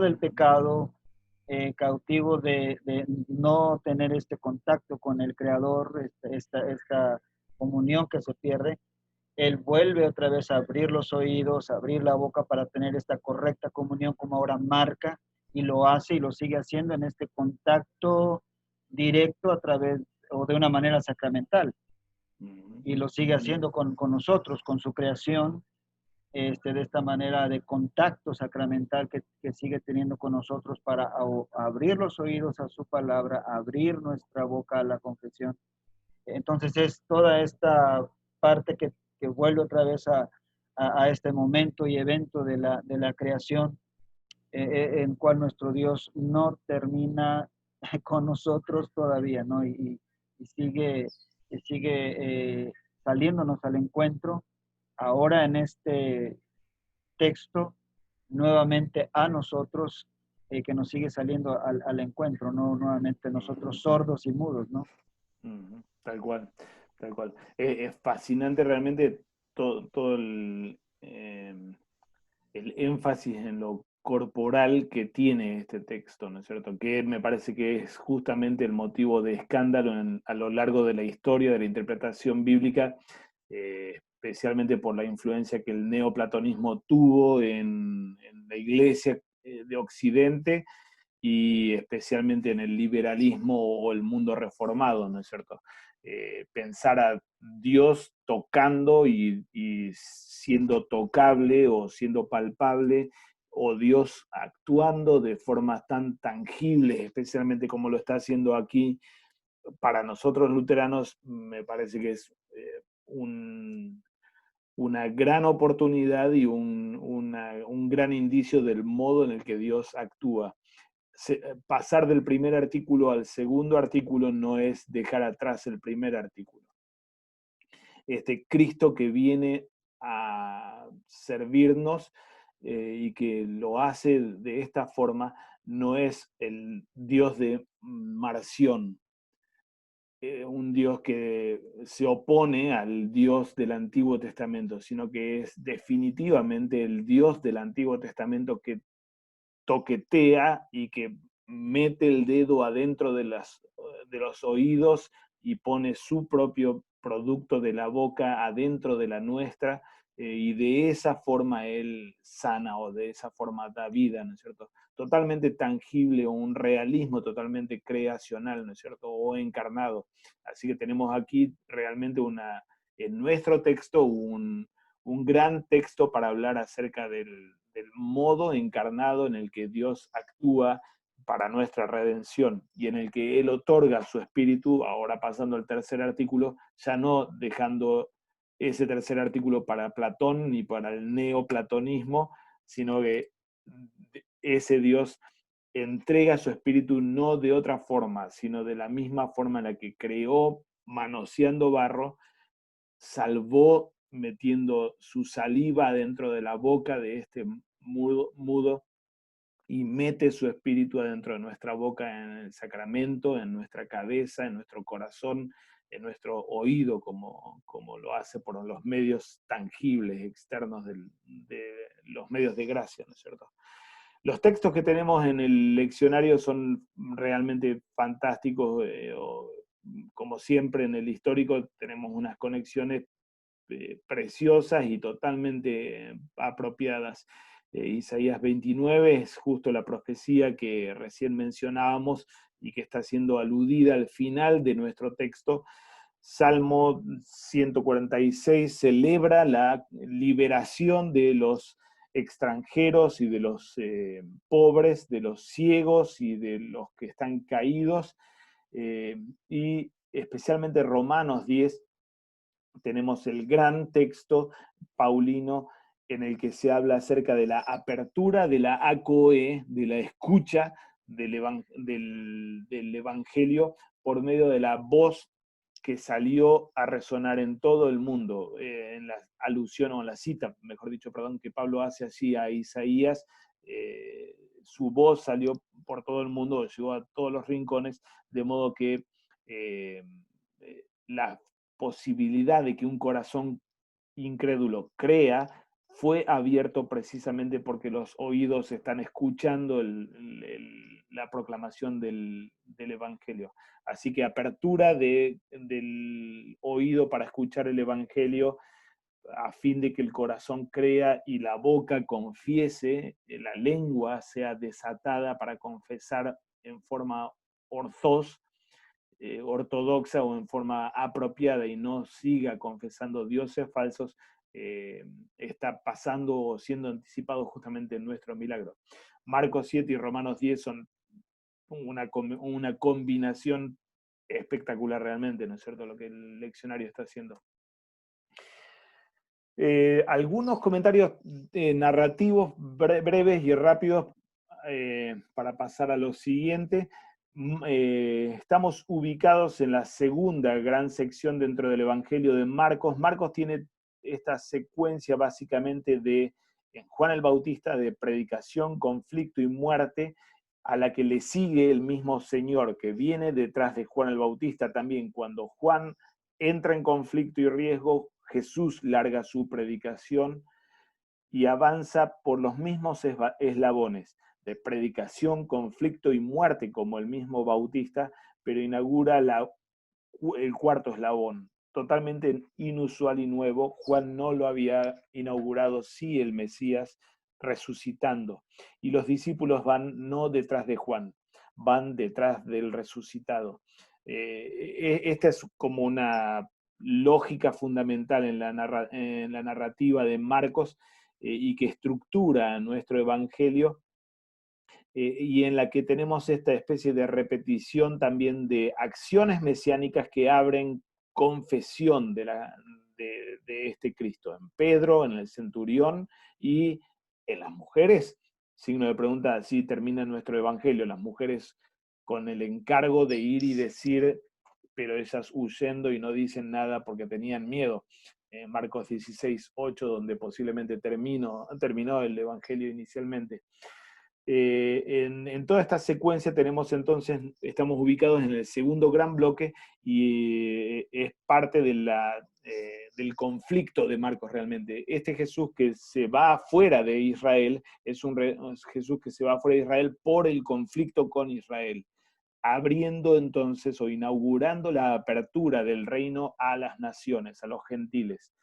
del pecado, cautivo de no tener este contacto con el Creador, esta comunión que se pierde. Él vuelve otra vez a abrir los oídos, a abrir la boca para tener esta correcta comunión, como ahora marca, y lo hace y lo sigue haciendo en este contacto directo a través o de una manera sacramental. Y lo sigue haciendo con nosotros, con su creación, de esta manera de contacto sacramental que sigue teniendo con nosotros para abrir los oídos a su palabra, abrir nuestra boca a la confesión. Entonces es toda esta parte que vuelve otra vez a este momento y evento de la creación, en cual nuestro Dios no termina con nosotros todavía, ¿no? Y sigue saliéndonos al encuentro, ahora en este texto, nuevamente a nosotros, que nos sigue saliendo al encuentro, ¿no? Nuevamente nosotros sordos y mudos, ¿no? Tal cual, tal cual. Es fascinante realmente todo el énfasis en lo corporal que tiene este texto, ¿no es cierto? Que me parece que es justamente el motivo de escándalo a lo largo de la historia de la interpretación bíblica, especialmente por la influencia que el neoplatonismo tuvo en la iglesia de Occidente y especialmente en el liberalismo o el mundo reformado, ¿no es cierto? Pensar a Dios tocando y siendo tocable o siendo palpable, o Dios actuando de formas tan tangibles, especialmente como lo está haciendo aquí, para nosotros luteranos me parece que es una gran oportunidad y un gran indicio del modo en el que Dios actúa. Pasar del primer artículo al segundo artículo no es dejar atrás el primer artículo. Este Cristo que viene a servirnos y que lo hace de esta forma no es el Dios de Marción, un Dios que se opone al Dios del Antiguo Testamento, sino que es definitivamente el Dios del Antiguo Testamento que toquetea y que mete el dedo adentro de los oídos y pone su propio producto de la boca adentro de la nuestra, y de esa forma Él sana o de esa forma da vida, ¿no es cierto? Totalmente tangible, o un realismo totalmente creacional, ¿no es cierto? O encarnado. Así que tenemos aquí realmente en nuestro texto un gran texto para hablar acerca del modo encarnado en el que Dios actúa para nuestra redención y en el que Él otorga su espíritu, ahora pasando al tercer artículo, ya no dejando ese tercer artículo para Platón ni para el neoplatonismo, sino que ese Dios entrega su espíritu no de otra forma, sino de la misma forma en la que creó manoseando barro, salvó metiendo su saliva dentro de la boca de este mudo y mete su espíritu adentro de nuestra boca, en el sacramento, en nuestra cabeza, en nuestro corazón, en nuestro oído, como lo hace por los medios tangibles, externos de los medios de gracia, ¿no es cierto? Los textos que tenemos en el leccionario son realmente fantásticos, como siempre en el histórico tenemos unas conexiones preciosas y totalmente apropiadas. Isaías 29 es justo la profecía que recién mencionábamos y que está siendo aludida al final de nuestro texto. Salmo 146 celebra la liberación de los extranjeros y de los pobres, de los ciegos y de los que están caídos, y especialmente Romanos 10 tenemos el gran texto paulino en el que se habla acerca de la apertura de la ACOE, de la escucha del Evangelio por medio de la voz que salió a resonar en todo el mundo, en la alusión o en la cita, mejor dicho, perdón, que Pablo hace así a Isaías. Su voz salió por todo el mundo, llegó a todos los rincones, de modo que la posibilidad de que un corazón incrédulo crea fue abierto precisamente porque los oídos están escuchando la proclamación del Evangelio. Así que apertura del oído para escuchar el Evangelio a fin de que el corazón crea y la boca confiese, la lengua sea desatada para confesar en forma ortodoxa o en forma apropiada y no siga confesando dioses falsos, está pasando o siendo anticipado justamente en nuestro milagro. Marcos 7 y Romanos 10 son una combinación espectacular realmente, ¿no es cierto?, lo que el leccionario está haciendo. Algunos comentarios narrativos breves y rápidos para pasar a lo siguiente. Estamos ubicados en la segunda gran sección dentro del Evangelio de Marcos. Marcos tiene esta secuencia básicamente de Juan el Bautista, de predicación, conflicto y muerte, a la que le sigue el mismo Señor que viene detrás de Juan el Bautista también. Cuando Juan entra en conflicto y riesgo, Jesús larga su predicación y avanza por los mismos eslabones de predicación, conflicto y muerte, como el mismo Bautista, pero inaugura el cuarto eslabón, totalmente inusual y nuevo. Juan no lo había inaugurado, sí, el Mesías resucitando. Y los discípulos van no detrás de Juan, van detrás del resucitado. Esta es como una lógica fundamental en la narrativa de Marcos y que estructura nuestro evangelio, y en la que tenemos esta especie de repetición también de acciones mesiánicas que abren confesión de este Cristo. En Pedro, en el centurión y en las mujeres, signo de pregunta, así termina nuestro evangelio, las mujeres con el encargo de ir y decir, pero ellas huyendo y no dicen nada porque tenían miedo. Marcos 16, 8, donde posiblemente terminó el evangelio inicialmente. En toda esta secuencia tenemos entonces, estamos ubicados en el segundo gran bloque y es parte del conflicto de Marcos realmente. Este Jesús que se va afuera de Israel es un Jesús que se va afuera de Israel por el conflicto con Israel, abriendo entonces o inaugurando la apertura del reino a las naciones, a los gentiles.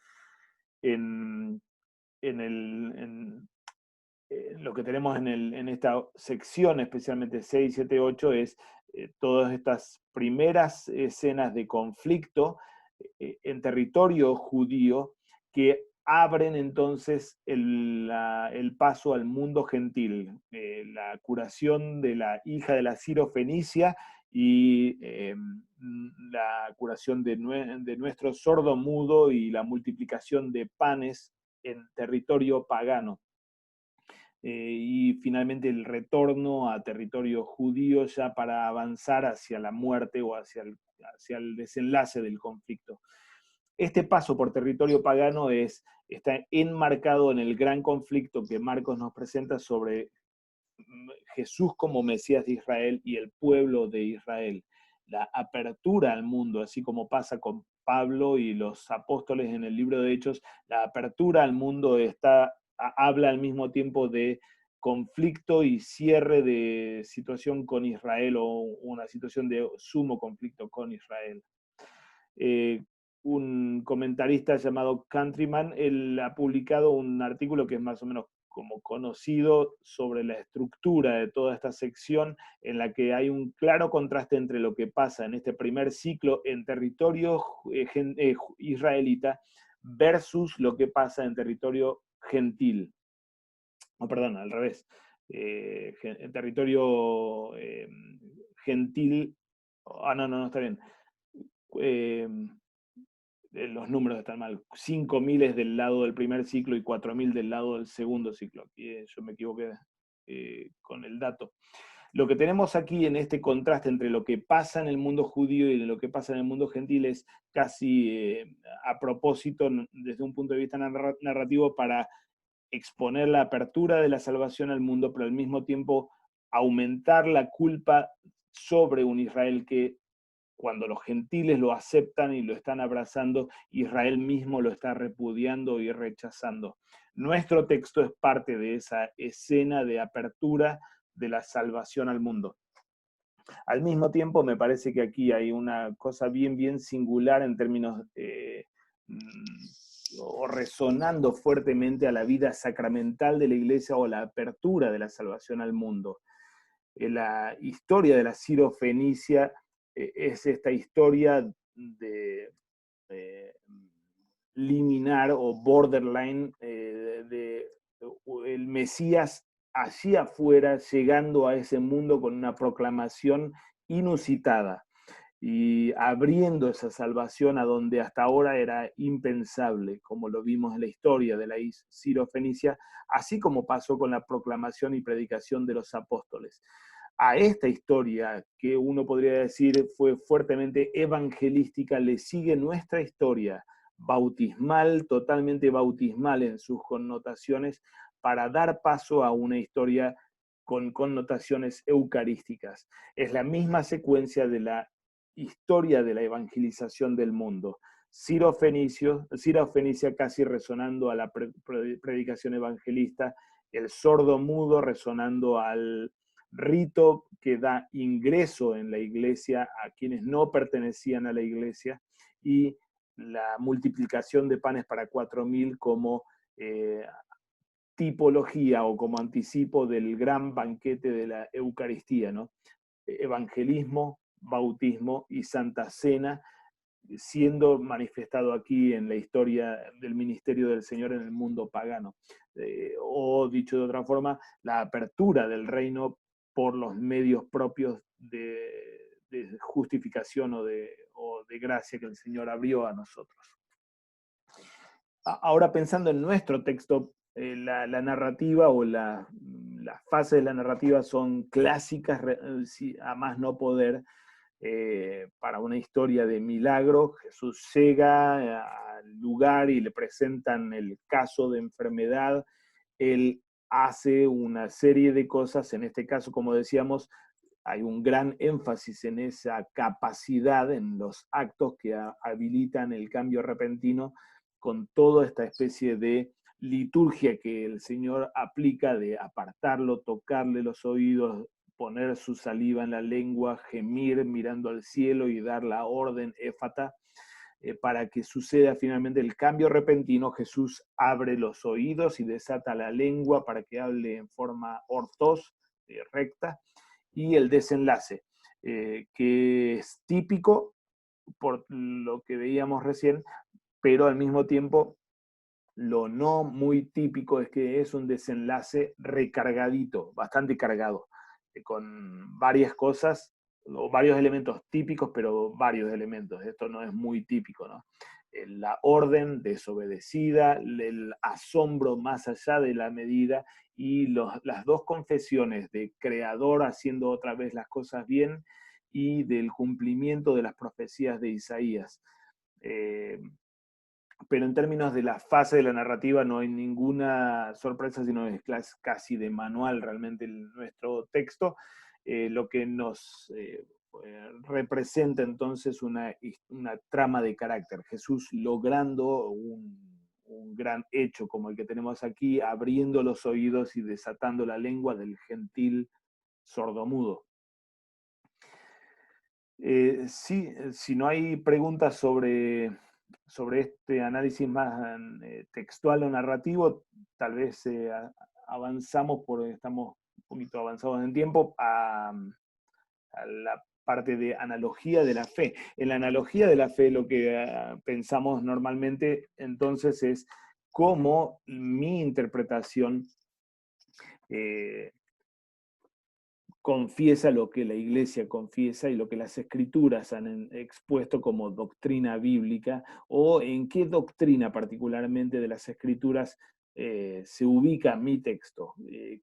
Lo que tenemos en esta sección, especialmente 6, 7, 8, es todas estas primeras escenas de conflicto en territorio judío que abren entonces el paso al mundo gentil, la curación de la hija de la Sirofenicia y la curación de nuestro sordo mudo y la multiplicación de panes en territorio pagano. Y finalmente el retorno a territorio judío ya para avanzar hacia la muerte o hacia el desenlace del conflicto. Este paso por territorio pagano está enmarcado en el gran conflicto que Marcos nos presenta sobre Jesús como Mesías de Israel y el pueblo de Israel. La apertura al mundo, así como pasa con Pablo y los apóstoles en el libro de Hechos, la apertura al mundo habla al mismo tiempo de conflicto y cierre de situación con Israel o una situación de sumo conflicto con Israel. Un comentarista llamado Countryman, él ha publicado un artículo que es más o menos como conocido sobre la estructura de toda esta sección, en la que hay un claro contraste entre lo que pasa en este primer ciclo en territorio israelita versus lo que pasa en territorio gentil. No, perdón, al revés. En territorio gentil. No, está bien. Los números están mal. 5.000 es del lado del primer ciclo y 4.000 del lado del segundo ciclo. Aquí yo me equivoqué con el dato. Lo que tenemos aquí en este contraste entre lo que pasa en el mundo judío y lo que pasa en el mundo gentil es casi a propósito desde un punto de vista narrativo para exponer la apertura de la salvación al mundo, pero al mismo tiempo aumentar la culpa sobre un Israel que cuando los gentiles lo aceptan y lo están abrazando, Israel mismo lo está repudiando y rechazando. Nuestro texto es parte de esa escena de apertura de la salvación al mundo. Al mismo tiempo, me parece que aquí hay una cosa bien singular en términos o resonando fuertemente a la vida sacramental de la Iglesia o la apertura de la salvación al mundo. La historia de la Sirofenicia es esta historia liminar o borderline el Mesías allí afuera, llegando a ese mundo con una proclamación inusitada y abriendo esa salvación a donde hasta ahora era impensable, como lo vimos en la historia de la Ciro-Fenicia, así como pasó con la proclamación y predicación de los apóstoles. A esta historia, que uno podría decir fue fuertemente evangelística, le sigue nuestra historia bautismal, totalmente bautismal en sus connotaciones, para dar paso a una historia con connotaciones eucarísticas. Es la misma secuencia de la historia de la evangelización del mundo. Ciro-Fenicia casi resonando a la predicación evangelista, el sordo mudo resonando al rito que da ingreso en la iglesia a quienes no pertenecían a la iglesia, y la multiplicación de panes para 4.000 como tipología o como anticipo del gran banquete de la Eucaristía, ¿no? Evangelismo, bautismo y Santa Cena, siendo manifestado aquí en la historia del ministerio del Señor en el mundo pagano. O dicho de otra forma, la apertura del reino por los medios propios de justificación o de gracia que el Señor abrió a nosotros. Ahora, pensando en nuestro texto, la narrativa o las fases de la narrativa son clásicas, a más no poder, para una historia de milagro. Jesús llega al lugar y le presentan el caso de enfermedad. Él hace una serie de cosas, en este caso, como decíamos, hay un gran énfasis en esa capacidad, en los actos que habilitan el cambio repentino, con toda esta especie de liturgia que el Señor aplica de apartarlo, tocarle los oídos, poner su saliva en la lengua, gemir mirando al cielo y dar la orden éfata, para que suceda finalmente el cambio repentino. Jesús abre los oídos y desata la lengua para que hable en forma ortos, recta, y el desenlace, que es típico por lo que veíamos recién, pero al mismo tiempo lo no muy típico es que es un desenlace recargadito, bastante cargado, con varias cosas, o varios elementos típicos, pero varios elementos. Esto no es muy típico, ¿no? La orden desobedecida, el asombro más allá de la medida, y las dos confesiones de Creador haciendo otra vez las cosas bien y del cumplimiento de las profecías de Isaías. Pero en términos de la fase de la narrativa no hay ninguna sorpresa, sino es casi de manual realmente nuestro texto, lo que nos representa entonces una trama de carácter. Jesús logrando un gran hecho como el que tenemos aquí, abriendo los oídos y desatando la lengua del gentil sordomudo. Sí, si no hay preguntas sobre este análisis más textual o narrativo, tal vez avanzamos, porque estamos un poquito avanzados en tiempo, a la parte de analogía de la fe. En la analogía de la fe lo que pensamos normalmente entonces es cómo mi interpretación confiesa lo que la Iglesia confiesa y lo que las Escrituras han expuesto como doctrina bíblica, o en qué doctrina particularmente de las Escrituras se ubica mi texto,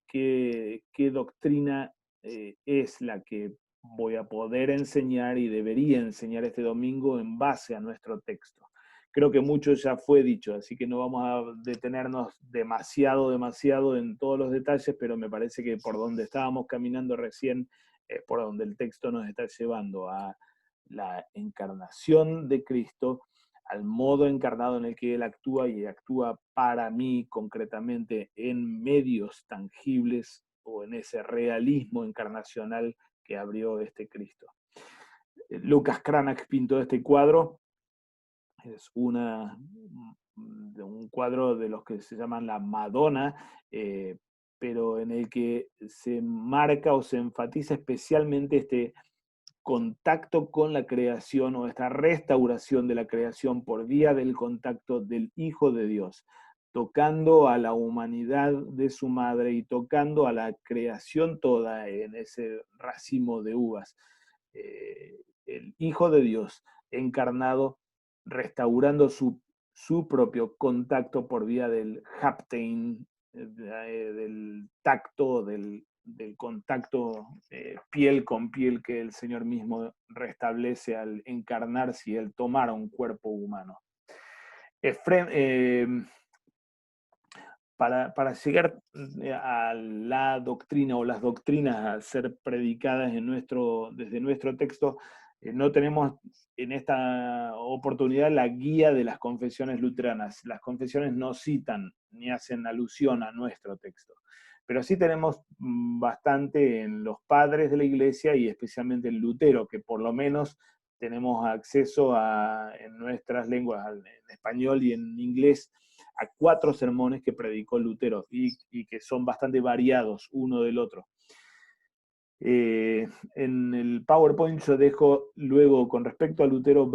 qué doctrina es la que voy a poder enseñar y debería enseñar este domingo en base a nuestro texto. Creo que mucho ya fue dicho, así que no vamos a detenernos demasiado en todos los detalles, pero me parece que por donde estábamos caminando recién, por donde el texto nos está llevando a la encarnación de Cristo, al modo encarnado en el que Él actúa, y actúa para mí concretamente en medios tangibles o en ese realismo encarnacional que abrió este Cristo. Lucas Cranach pintó este cuadro. Es un cuadro de los que se llaman la Madonna, pero en el que se marca o se enfatiza especialmente este contacto con la creación o esta restauración de la creación por vía del contacto del Hijo de Dios, tocando a la humanidad de su madre y tocando a la creación toda en ese racimo de uvas. El Hijo de Dios encarnado, restaurando su propio contacto por vía del haptein, del tacto, del contacto piel con piel que el Señor mismo restablece al encarnarse y al tomar un cuerpo humano. Para llegar a la doctrina o las doctrinas a ser predicadas desde nuestro texto, no tenemos en esta oportunidad la guía de las confesiones luteranas. Las confesiones no citan ni hacen alusión a nuestro texto, pero sí tenemos bastante en los padres de la Iglesia y especialmente en Lutero, que por lo menos tenemos acceso en nuestras lenguas, en español y en inglés, a 4 sermones que predicó Lutero y que son bastante variados uno del otro. En el PowerPoint yo dejo luego, con respecto a Lutero,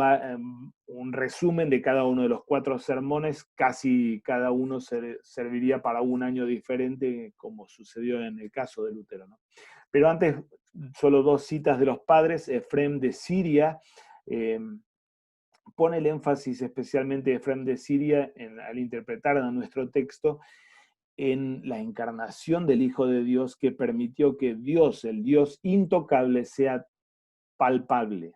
un resumen de cada uno de los 4 sermones, casi cada uno serviría para un año diferente, como sucedió en el caso de Lutero, ¿no? Pero antes, solo 2 citas de los padres. Efrem de Siria, pone el énfasis especialmente Efrem de Siria al interpretar a nuestro texto en la encarnación del Hijo de Dios, que permitió que Dios, el Dios intocable, sea palpable,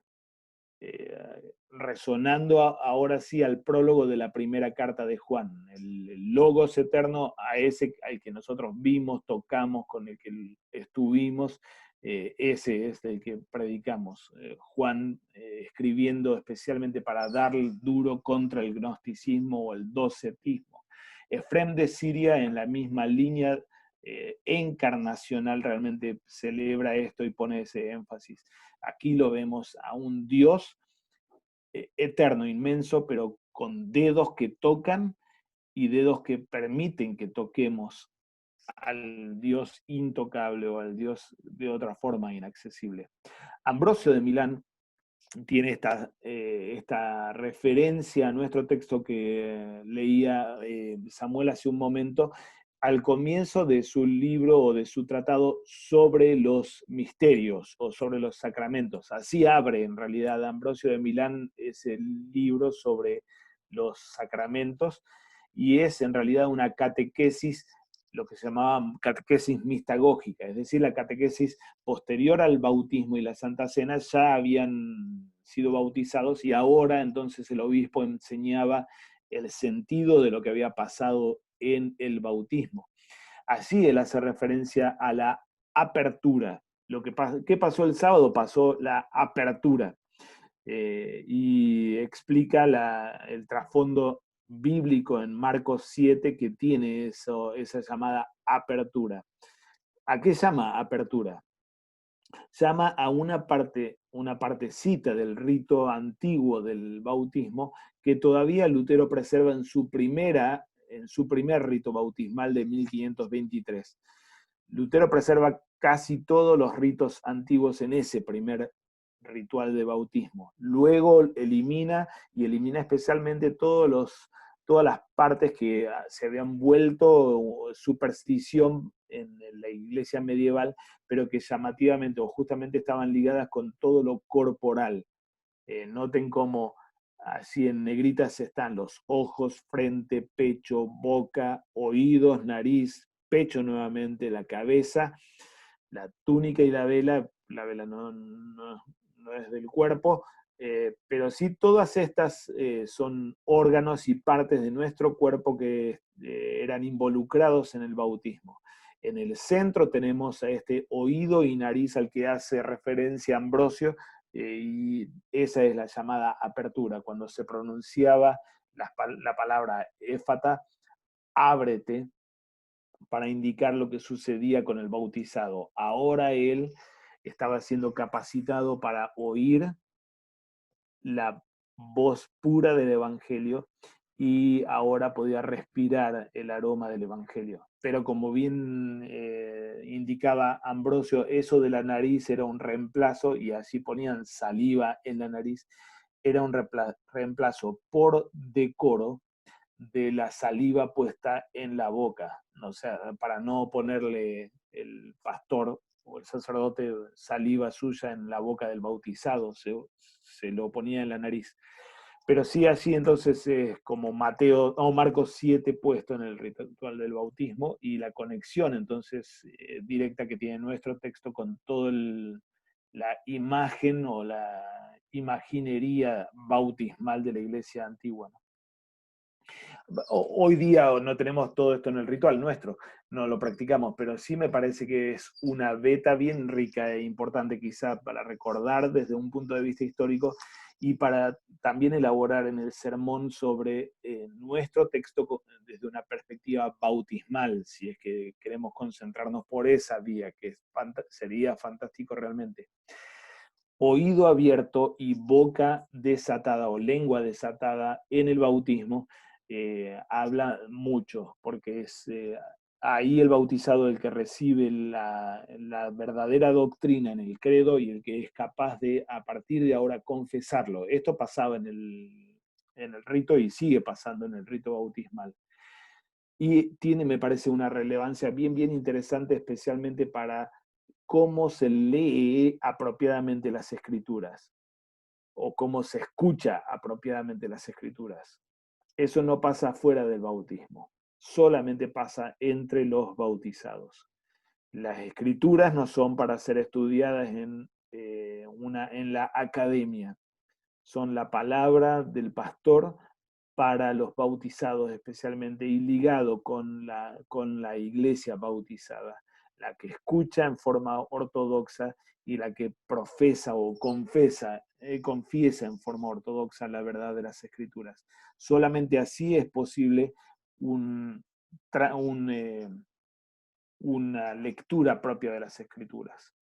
resonando ahora sí al prólogo de la primera carta de Juan, el Logos eterno, al que nosotros vimos, tocamos, con el que estuvimos, ese es el que predicamos. Juan escribiendo especialmente para dar duro contra el gnosticismo o el docetismo. Efrem de Siria, en la misma línea encarnacional, realmente celebra esto y pone ese énfasis. Aquí lo vemos a un Dios eterno, inmenso, pero con dedos que tocan y dedos que permiten que toquemos al Dios intocable o al Dios de otra forma inaccesible. Ambrosio de Milán tiene esta referencia a nuestro texto que leía Samuel hace un momento, al comienzo de su libro o de su tratado sobre los misterios o sobre los sacramentos. Así abre en realidad Ambrosio de Milán ese libro sobre los sacramentos, y es en realidad una catequesis, lo que se llamaba catequesis mistagógica, es decir, la catequesis posterior al bautismo y la Santa Cena ya habían sido bautizados y ahora entonces el obispo enseñaba el sentido de lo que había pasado en el bautismo. Así él hace referencia a la apertura. ¿Qué pasó el sábado? Pasó la apertura. Y explica el trasfondo bíblico en Marcos 7 que tiene esa llamada apertura. ¿A qué llama apertura? Llama a una partecita del rito antiguo del bautismo que todavía Lutero preserva en su primer rito bautismal de 1523. Lutero preserva casi todos los ritos antiguos en ese primer ritual de bautismo. Luego elimina especialmente todas las partes que se habían vuelto superstición en la iglesia medieval, pero que llamativamente o justamente estaban ligadas con todo lo corporal. Noten cómo así en negritas están los ojos, frente, pecho, boca, oídos, nariz, pecho nuevamente, la cabeza, la túnica y la vela no es del cuerpo, pero sí todas estas son órganos y partes de nuestro cuerpo que eran involucrados en el bautismo. En el centro tenemos a este oído y nariz al que hace referencia Ambrosio, y esa es la llamada apertura, cuando se pronunciaba la palabra éfata, ábrete, para indicar lo que sucedía con el bautizado. Ahora él estaba siendo capacitado para oír la voz pura del Evangelio y ahora podía respirar el aroma del Evangelio. Pero como bien indicaba Ambrosio, eso de la nariz era un reemplazo, y así ponían saliva en la nariz, era un reemplazo por decoro de la saliva puesta en la boca, o sea, para no ponerle el pastor o el sacerdote saliva suya en la boca del bautizado, se lo ponía en la nariz. Pero sí, así entonces es como Marcos 7 puesto en el ritual del bautismo, y la conexión entonces directa que tiene nuestro texto con toda la imagen o la imaginería bautismal de la iglesia antigua, ¿no? Hoy día no tenemos todo esto en el ritual nuestro, no lo practicamos, pero sí me parece que es una beta bien rica e importante quizá para recordar desde un punto de vista histórico, y para también elaborar en el sermón sobre nuestro texto desde una perspectiva bautismal, si es que queremos concentrarnos por esa vía, que sería fantástico realmente. Oído abierto y boca desatada o lengua desatada en el bautismo habla mucho, porque es ahí el bautizado el que recibe la verdadera doctrina en el credo, y el que es capaz de a partir de ahora confesarlo. Esto pasaba en el rito y sigue pasando en el rito bautismal. Y tiene, me parece, una relevancia bien, bien interesante, especialmente para cómo se lee apropiadamente las Escrituras, o cómo se escucha apropiadamente las Escrituras. Eso no pasa fuera del bautismo, solamente pasa entre los bautizados. Las Escrituras no son para ser estudiadas en la academia, son la palabra del pastor para los bautizados especialmente, y ligado con la iglesia bautizada, la que escucha en forma ortodoxa y la que profesa o confiesa en forma ortodoxa la verdad de las Escrituras. Solamente así es posible una lectura propia de las Escrituras.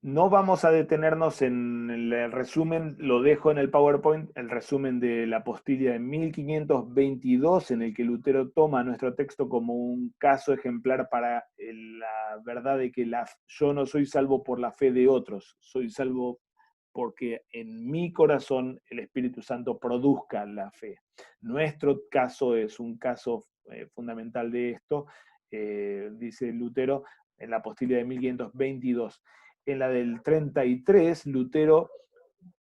No vamos a detenernos en el resumen, lo dejo en el PowerPoint, el resumen de la apostilla de 1522, en el que Lutero toma nuestro texto como un caso ejemplar para la verdad de que yo no soy salvo por la fe de otros, soy salvo porque en mi corazón el Espíritu Santo produzca la fe. Nuestro caso es un caso fundamental de esto, dice Lutero, en la apostilla de 1522. En la del 33, Lutero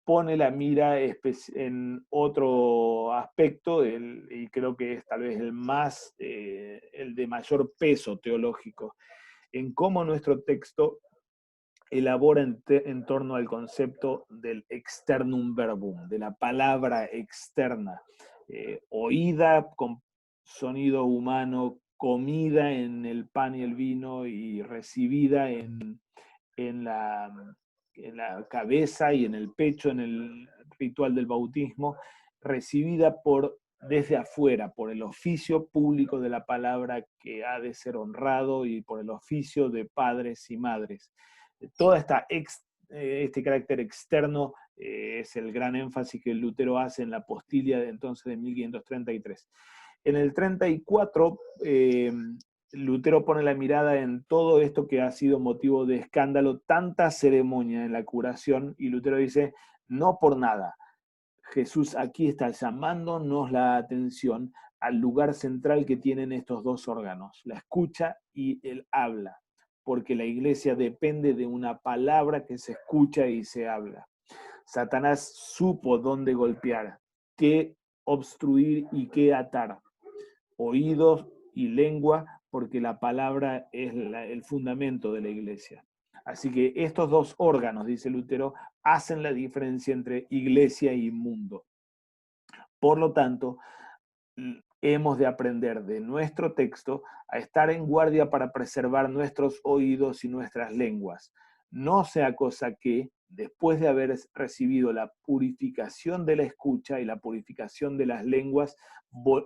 pone la mira en otro aspecto, y creo que es tal vez el de mayor peso teológico, en cómo nuestro texto elabora en torno al concepto del externum verbum, de la palabra externa, oída con sonido humano, comida en el pan y el vino, y recibida en la cabeza y en el pecho en el ritual del bautismo, recibida desde afuera, por el oficio público de la palabra que ha de ser honrado, y por el oficio de padres y madres. Todo este carácter externo es el gran énfasis que Lutero hace en la apostilla de entonces de 1533. En el 34, Lutero pone la mirada en todo esto que ha sido motivo de escándalo, tanta ceremonia en la curación, y Lutero dice, no por nada, Jesús aquí está llamándonos la atención al lugar central que tienen estos dos órganos, la escucha y el habla, porque la iglesia depende de una palabra que se escucha y se habla. Satanás supo dónde golpear, qué obstruir y qué atar, oídos y lengua, porque la palabra es el fundamento de la iglesia. Así que estos dos órganos, dice Lutero, hacen la diferencia entre iglesia y mundo. Por lo tanto, hemos de aprender de nuestro texto a estar en guardia para preservar nuestros oídos y nuestras lenguas. No sea cosa que, después de haber recibido la purificación de la escucha y la purificación de las lenguas,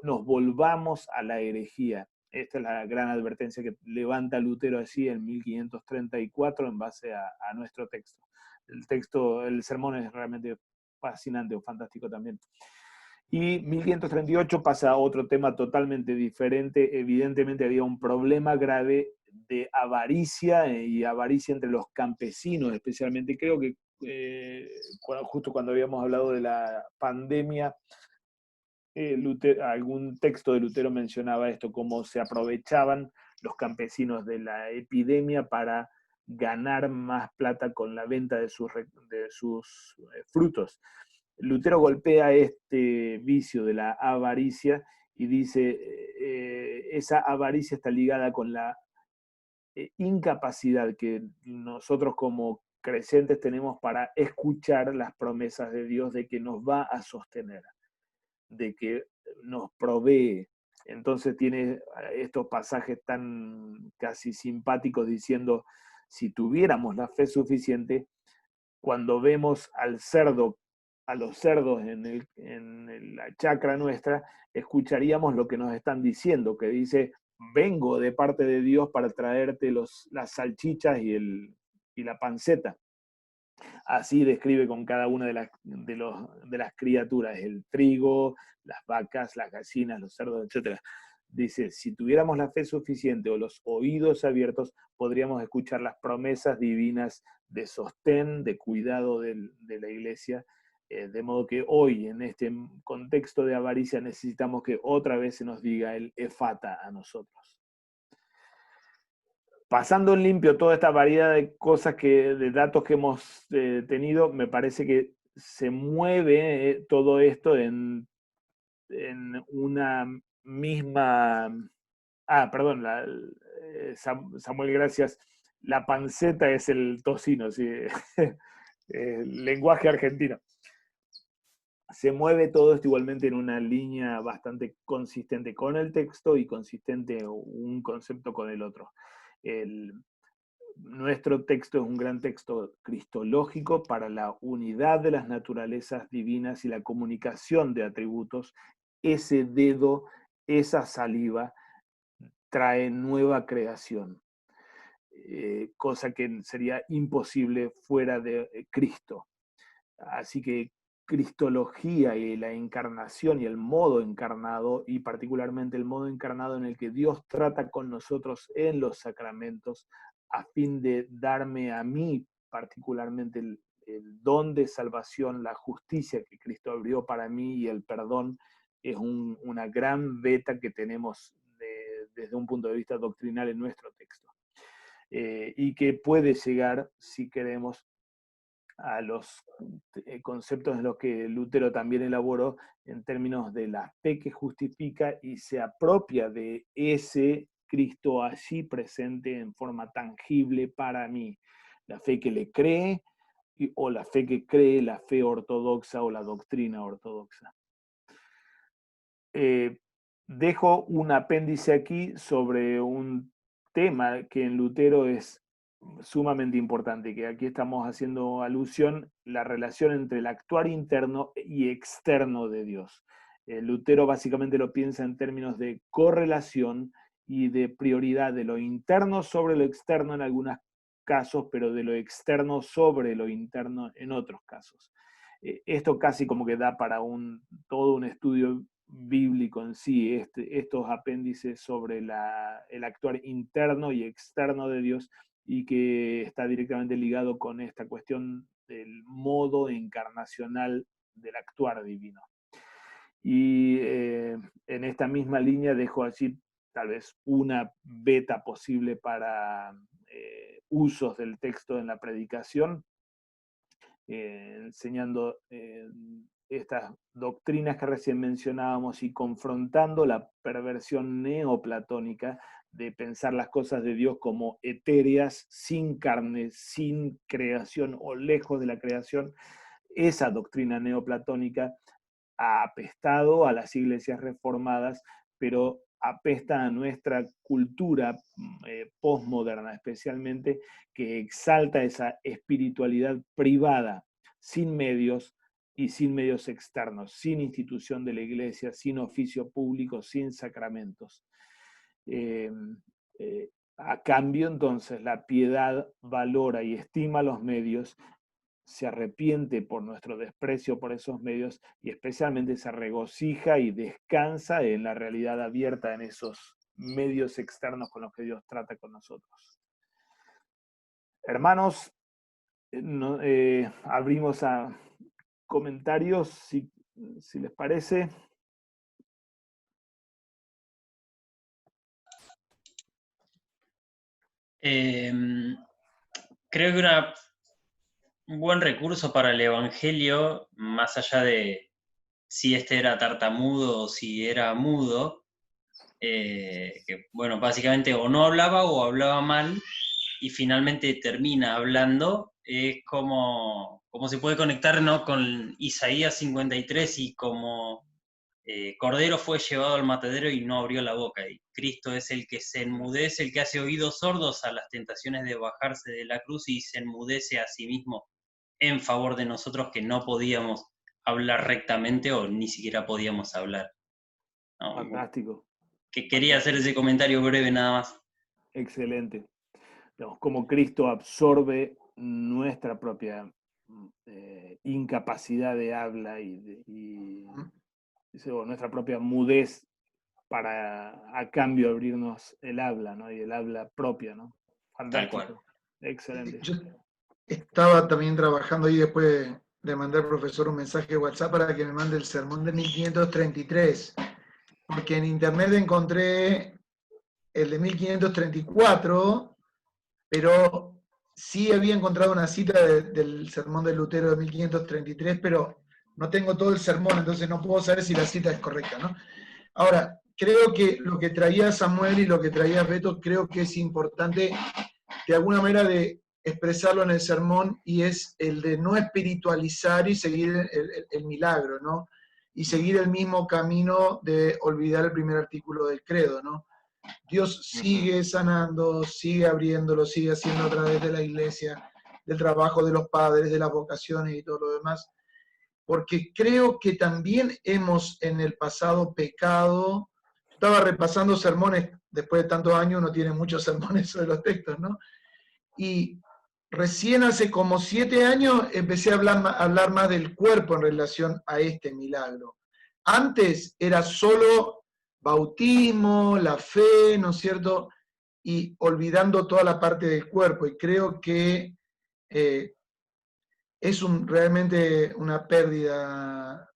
nos volvamos a la herejía. Esta es la gran advertencia que levanta Lutero allí en 1534 en base a nuestro texto. El sermón es realmente fascinante o fantástico también. Y 1538 pasa a otro tema totalmente diferente. Evidentemente había un problema grave de avaricia y avaricia entre los campesinos, especialmente. Creo que justo cuando habíamos hablado de la pandemia, algún texto de Lutero mencionaba esto, cómo se aprovechaban los campesinos de la epidemia para ganar más plata con la venta de sus frutos. Lutero golpea este vicio de la avaricia y dice, esa avaricia está ligada con la incapacidad que nosotros como creyentes tenemos para escuchar las promesas de Dios de que nos va a sostener, de que nos provee. Entonces tiene estos pasajes tan casi simpáticos diciendo, si tuviéramos la fe suficiente, cuando vemos al cerdo, a los cerdos en la chacra nuestra, escucharíamos lo que nos están diciendo, que dice, vengo de parte de Dios para traerte las salchichas y la panceta. Así describe con cada una de las criaturas, el trigo, las vacas, las gallinas, los cerdos, etc. Dice, si tuviéramos la fe suficiente o los oídos abiertos, podríamos escuchar las promesas divinas de sostén, de cuidado de la iglesia, de modo que hoy, en este contexto de avaricia, necesitamos que otra vez se nos diga el efata a nosotros. Pasando en limpio toda esta variedad de cosas, de datos que hemos tenido, me parece que se mueve todo esto en una misma... perdón, Samuel, gracias. La panceta es el tocino, sí. El lenguaje argentino. Se mueve todo esto igualmente en una línea bastante consistente con el texto y consistente un concepto con el otro. Nuestro texto es un gran texto cristológico para la unidad de las naturalezas divinas y la comunicación de atributos. Ese dedo, esa saliva, trae nueva creación, cosa que sería imposible fuera de Cristo. Así que cristología y la encarnación y el modo encarnado, y particularmente el modo encarnado en el que Dios trata con nosotros en los sacramentos, a fin de darme a mí particularmente el don de salvación, la justicia que Cristo abrió para mí y el perdón, es una gran veta que tenemos desde un punto de vista doctrinal en nuestro texto. Y que puede llegar, si queremos, a los conceptos en los que Lutero también elaboró en términos de la fe que justifica y se apropia de ese Cristo allí presente en forma tangible para mí. La fe que le cree o la fe que cree, la fe ortodoxa o la doctrina ortodoxa. Dejo un apéndice aquí sobre un tema que en Lutero es sumamente importante, que aquí estamos haciendo alusión, la relación entre el actuar interno y externo de Dios. Lutero básicamente lo piensa en términos de correlación y de prioridad de lo interno sobre lo externo en algunos casos, pero de lo externo sobre lo interno en otros casos. Esto casi como que da para todo un estudio bíblico en sí, estos apéndices sobre el actuar interno y externo de Dios, y que está directamente ligado con esta cuestión del modo encarnacional del actuar divino. Y en esta misma línea dejo allí tal vez una beta posible para usos del texto en la predicación, enseñando estas doctrinas que recién mencionábamos y confrontando la perversión neoplatónica de pensar las cosas de Dios como etéreas, sin carne, sin creación o lejos de la creación. Esa doctrina neoplatónica ha apestado a las iglesias reformadas, pero apesta a nuestra cultura postmoderna especialmente, que exalta esa espiritualidad privada, sin medios y sin medios externos, sin institución de la iglesia, sin oficio público, sin sacramentos. A cambio, entonces, la piedad valora y estima los medios se arrepiente por nuestro desprecio por esos medios y especialmente se regocija y descansa en la realidad abierta en esos medios externos con los que Dios trata con nosotros. Hermanos, abrimos a comentarios, si les parece. Creo que un buen recurso para el Evangelio, más allá de si este era tartamudo o si era mudo, que bueno, básicamente o no hablaba o hablaba mal y finalmente termina hablando, es como se puede conectar, ¿no?, con Isaías 53 y como Cordero fue llevado al matadero y no abrió la boca, y Cristo es el que se enmudece, el que hace oídos sordos a las tentaciones de bajarse de la cruz y se enmudece a sí mismo en favor de nosotros que no podíamos hablar rectamente o ni siquiera podíamos hablar. ¿No? Fantástico. Que quería hacer ese comentario breve nada más. Excelente. Como Cristo absorbe nuestra propia incapacidad de habla y nuestra propia mudez para a cambio abrirnos el habla, ¿no? Y el habla propia, ¿no? Fantástico. Tal cual. Excelente. Yo estaba también trabajando ahí después de mandar al profesor un mensaje de WhatsApp para que me mande el sermón de 1533, porque en internet encontré el de 1534, pero sí había encontrado una cita del sermón de Lutero de 1533, pero no tengo todo el sermón, entonces no puedo saber si la cita es correcta, ¿no? Ahora, creo que lo que traía Samuel y lo que traía Beto, creo que es importante de alguna manera de expresarlo en el sermón, y es el de no espiritualizar y seguir el milagro, ¿no? Y seguir el mismo camino de olvidar el primer artículo del credo, ¿no? Dios sigue sanando, sigue abriéndolo, sigue haciendo a través de la iglesia, del trabajo de los padres, de las vocaciones y todo lo demás, porque creo que también hemos en el pasado pecado. Estaba repasando sermones, después de tantos años uno tiene muchos sermones sobre los textos, ¿no? Y recién hace como 7 años empecé a hablar más del cuerpo en relación a este milagro. Antes era solo bautismo, la fe, ¿no es cierto? Y olvidando toda la parte del cuerpo. Y creo que es realmente una pérdida.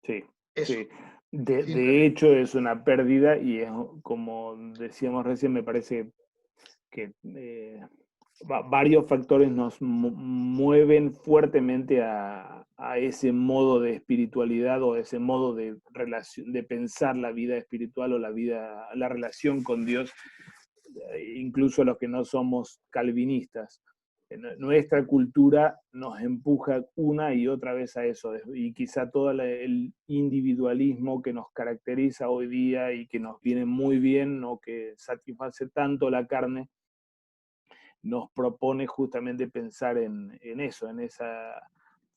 Sí, eso. sí. De hecho, es una pérdida y es, como decíamos recién, me parece que varios factores nos mueven fuertemente a ese modo de espiritualidad o ese modo de pensar la vida espiritual o la relación con Dios, incluso los que no somos calvinistas. Nuestra cultura nos empuja una y otra vez a eso, y quizá todo el individualismo que nos caracteriza hoy día y que nos viene muy bien, o que satisface tanto la carne, nos propone justamente pensar en eso, en esa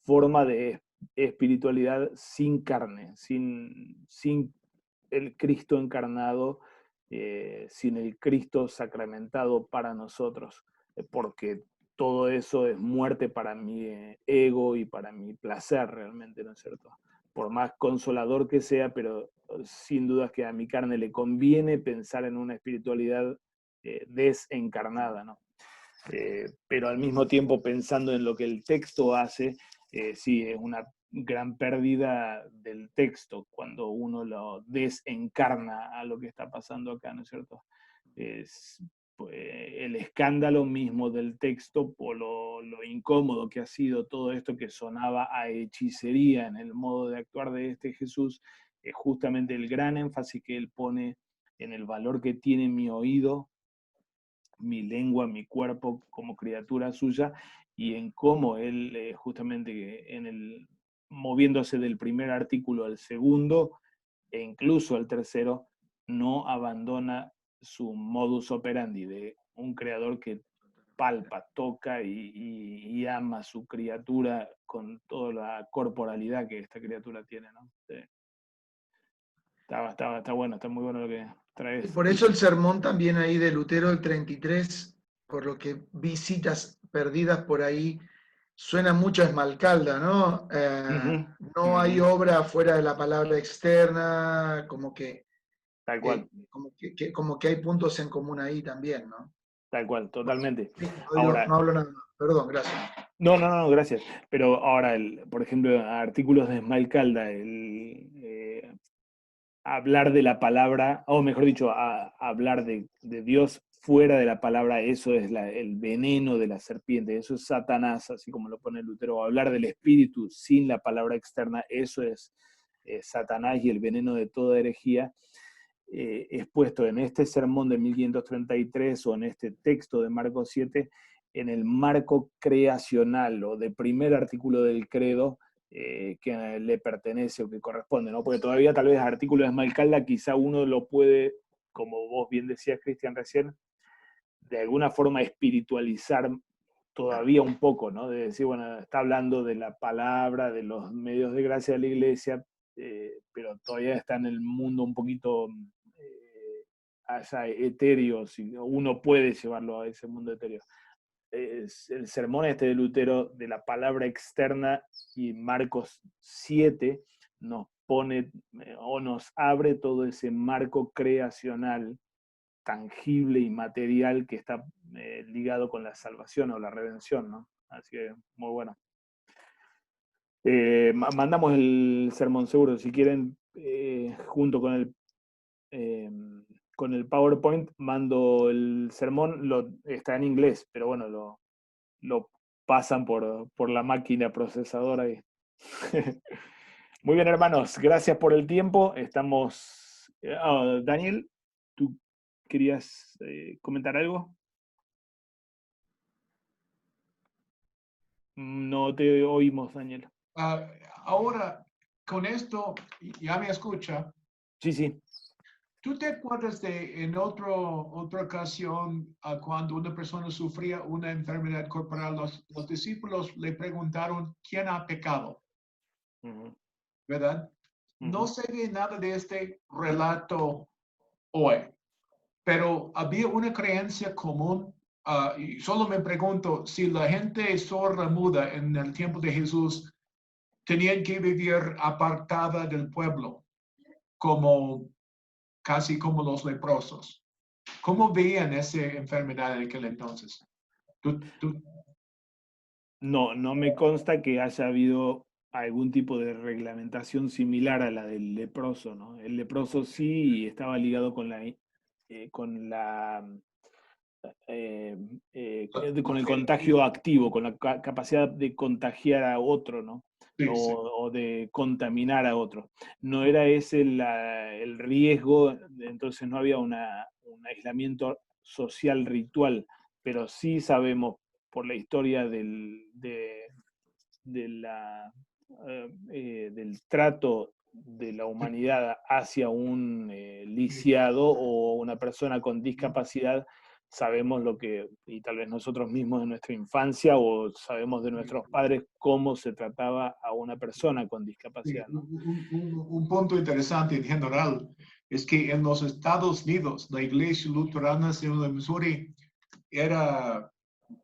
forma de espiritualidad sin carne, sin el Cristo encarnado, sin el Cristo sacramentado para nosotros, porque todo eso es muerte para mi ego y para mi placer realmente, ¿no es cierto? Por más consolador que sea, pero sin dudas que a mi carne le conviene pensar en una espiritualidad desencarnada, ¿no? Pero al mismo tiempo pensando en lo que el texto hace, sí, es una gran pérdida del texto cuando uno lo desencarna a lo que está pasando acá, ¿no es cierto? Pues, el escándalo mismo del texto, por lo incómodo que ha sido todo esto que sonaba a hechicería en el modo de actuar de este Jesús, es justamente el gran énfasis que él pone en el valor que tiene mi oído, mi lengua, mi cuerpo como criatura suya, y en cómo él justamente moviéndose del primer artículo al segundo e incluso al tercero, no abandona su modus operandi de un creador que palpa, toca y ama a su criatura con toda la corporalidad que esta criatura tiene, ¿no? Sí. Está bueno, está muy bueno lo que traes. Y por eso el sermón también ahí de Lutero, el 33, por lo que vi citas perdidas por ahí, suena mucho a Esmalcalda, ¿no? No hay obra fuera de la palabra externa, como que, Tal cual. como que hay puntos en común ahí también, ¿no? Tal cual, totalmente. Sí, Ahora, no hablo nada más. Perdón, gracias. no, gracias. Pero ahora, por ejemplo, artículos de Esmalcalda, hablar de la palabra, o mejor dicho, hablar de Dios fuera de la palabra, eso es el veneno de la serpiente, eso es Satanás, así como lo pone Lutero. O hablar del espíritu sin la palabra externa, eso es Satanás y el veneno de toda herejía. Expuesto en este sermón de 1533 o en este texto de Marcos 7, en el marco creacional o de primer artículo del credo que le pertenece o que corresponde, ¿no? Porque todavía tal vez artículo de Esmalcalda quizá uno lo puede, como vos bien decías, Cristian, recién, de alguna forma espiritualizar todavía un poco, ¿no? De decir, bueno, está hablando de la palabra, de los medios de gracia de la iglesia, pero todavía está en el mundo un poquito allá etéreo, si uno puede llevarlo a ese mundo etéreo. El sermón este de Lutero de la palabra externa y Marcos 7 nos pone o nos abre todo ese marco creacional tangible y material que está ligado con la salvación o la redención, ¿no? Así que muy bueno. Mandamos el sermón seguro, si quieren, junto con el PowerPoint, mando el sermón, está en inglés, pero bueno, lo pasan por la máquina procesadora ahí. Muy bien, hermanos, gracias por el tiempo. Estamos... Daniel, ¿tú querías comentar algo? No te oímos, Daniel. Ahora, con esto, ¿ya me escucha? Sí. ¿Tú te acuerdas de en otra ocasión cuando una persona sufría una enfermedad corporal, los discípulos le preguntaron quién ha pecado? ¿Verdad? No sé de nada de este relato hoy, pero había una creencia común y solo me pregunto si la gente sorda muda en el tiempo de Jesús tenían que vivir apartada del pueblo, casi como los leprosos. ¿Cómo veían esa enfermedad en aquel entonces? No me consta que haya habido algún tipo de reglamentación similar a la del leproso, ¿no? El leproso sí estaba ligado con el contagio activo, con la capacidad de contagiar a otro, ¿no? Sí. O de contaminar a otro. No era ese el riesgo, entonces no había un aislamiento social ritual, pero sí sabemos por la historia del trato de la humanidad hacia un lisiado o una persona con discapacidad, sabemos y tal vez nosotros mismos de nuestra infancia o sabemos de nuestros padres cómo se trataba a una persona con discapacidad, ¿no? Un punto interesante en general es que en los Estados Unidos la iglesia luterana de Missouri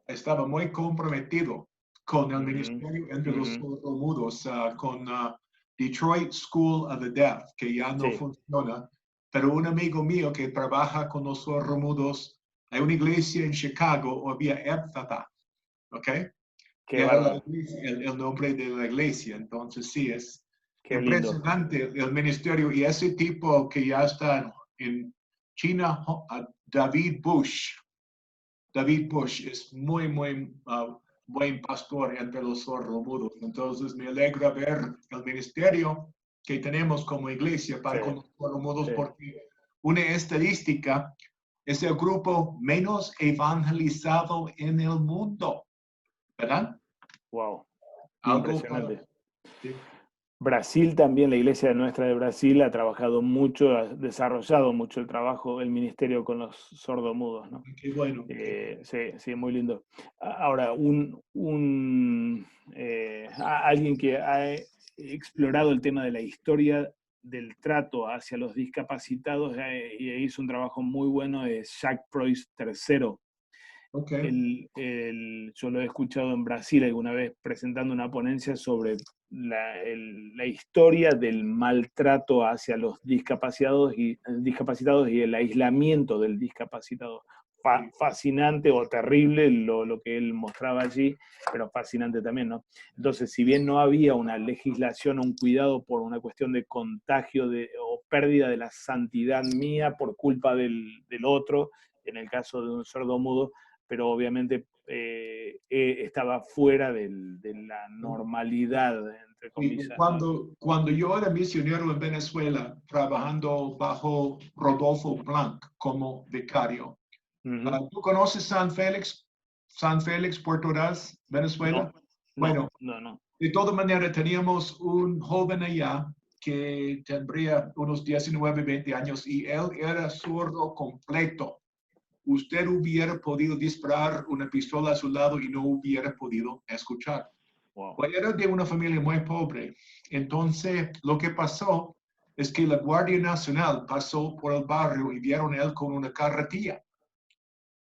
estaba muy comprometido con el ministerio entre los sordomudos, con Detroit School of the Deaf, que ya no funciona, pero un amigo mío que trabaja con los sordomudos, hay una iglesia en Chicago, había Ephatha, ¿ok? Qué era el nombre de la iglesia, entonces sí, es impresionante el ministerio y ese tipo que ya está en China, David Bush es muy buen pastor entre los sordomudos. Entonces me alegra ver el ministerio que tenemos como iglesia para con los sordomudos porque una estadística es el grupo menos evangelizado en el mundo, ¿verdad? Wow, impresionante. Brasil también, la iglesia nuestra de Brasil ha trabajado mucho, ha desarrollado mucho el trabajo, el ministerio con los sordomudos, ¿no? Qué bueno. Sí, muy lindo. Ahora, alguien que ha explorado el tema de la historia del trato hacia los discapacitados y hizo un trabajo muy bueno es Jacques Proust III, Okay. Yo lo he escuchado en Brasil alguna vez presentando una ponencia sobre la historia del maltrato hacia los discapacitados y el aislamiento del discapacitado. Fascinante o terrible lo que él mostraba allí, pero fascinante también, ¿no? Entonces, si bien no había una legislación o un cuidado por una cuestión de contagio o pérdida de la santidad mía por culpa del otro, en el caso de un sordomudo, pero obviamente estaba fuera de la normalidad, entre comillas. Cuando yo era misionero en Venezuela, trabajando bajo Rodolfo Blanc como vicario, ¿tú conoces San Félix, Puerto Ordaz, Venezuela? Bueno, de todas maneras teníamos un joven allá que tendría unos 19, 20 años y él era sordo completo. Usted hubiera podido disparar una pistola a su lado y no hubiera podido escuchar. Wow. Pues era de una familia muy pobre. Entonces, lo que pasó es que la Guardia Nacional pasó por el barrio y vieron a él con una carretilla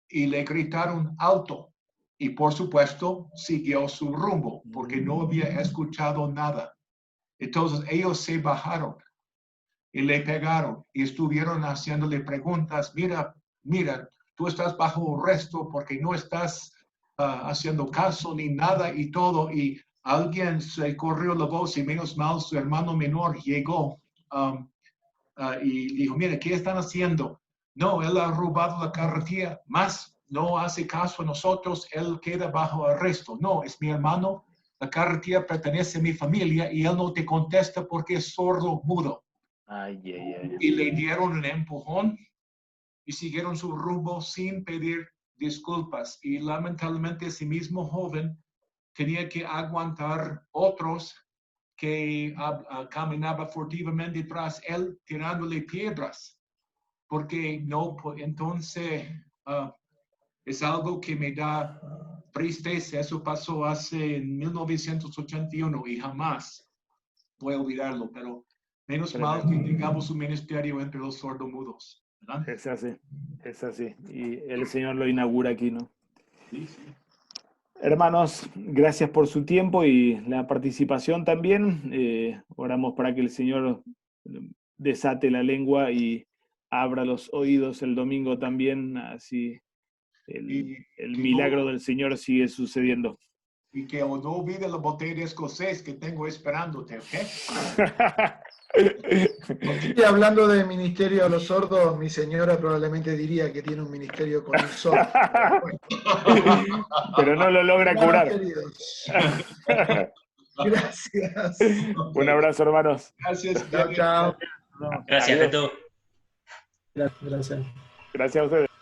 y le gritaron alto. Y por supuesto, siguió su rumbo porque no había escuchado nada. Entonces, ellos se bajaron y le pegaron y estuvieron haciéndole preguntas. Mira, tú estás bajo arresto porque no estás haciendo caso ni nada y todo. Y alguien se corrió la voz y menos mal su hermano menor llegó y dijo, mira, ¿qué están haciendo? No, él ha robado la carretilla, más no hace caso a nosotros, él queda bajo arresto. No, es mi hermano, la carretilla pertenece a mi familia y él no te contesta porque es sordo mudo. Y le dieron un empujón y siguieron su rumbo sin pedir disculpas. Y lamentablemente ese mismo joven tenía que aguantar otros que caminaba furtivamente tras él tirándole piedras. Porque no, entonces es algo que me da tristeza. Eso pasó hace 1981 y jamás voy a olvidarlo, pero menos mal que tengamos un ministerio entre los sordomudos, ¿verdad? Es así. Y el Señor lo inaugura aquí, ¿no? Sí, sí. Hermanos, gracias por su tiempo y la participación también. Oramos para que el Señor desate la lengua y abra los oídos el domingo también, así el milagro del Señor sigue sucediendo. Y que no olvide la botella de escocés que tengo esperándote, ¿ok? Y hablando de ministerio a los sordos, mi señora probablemente diría que tiene un ministerio con un sordo. Pero no lo logra curar. Gracias. Un abrazo, hermanos. Gracias. Chao, chao. Gracias, Beto. Gracias. Gracias a ustedes.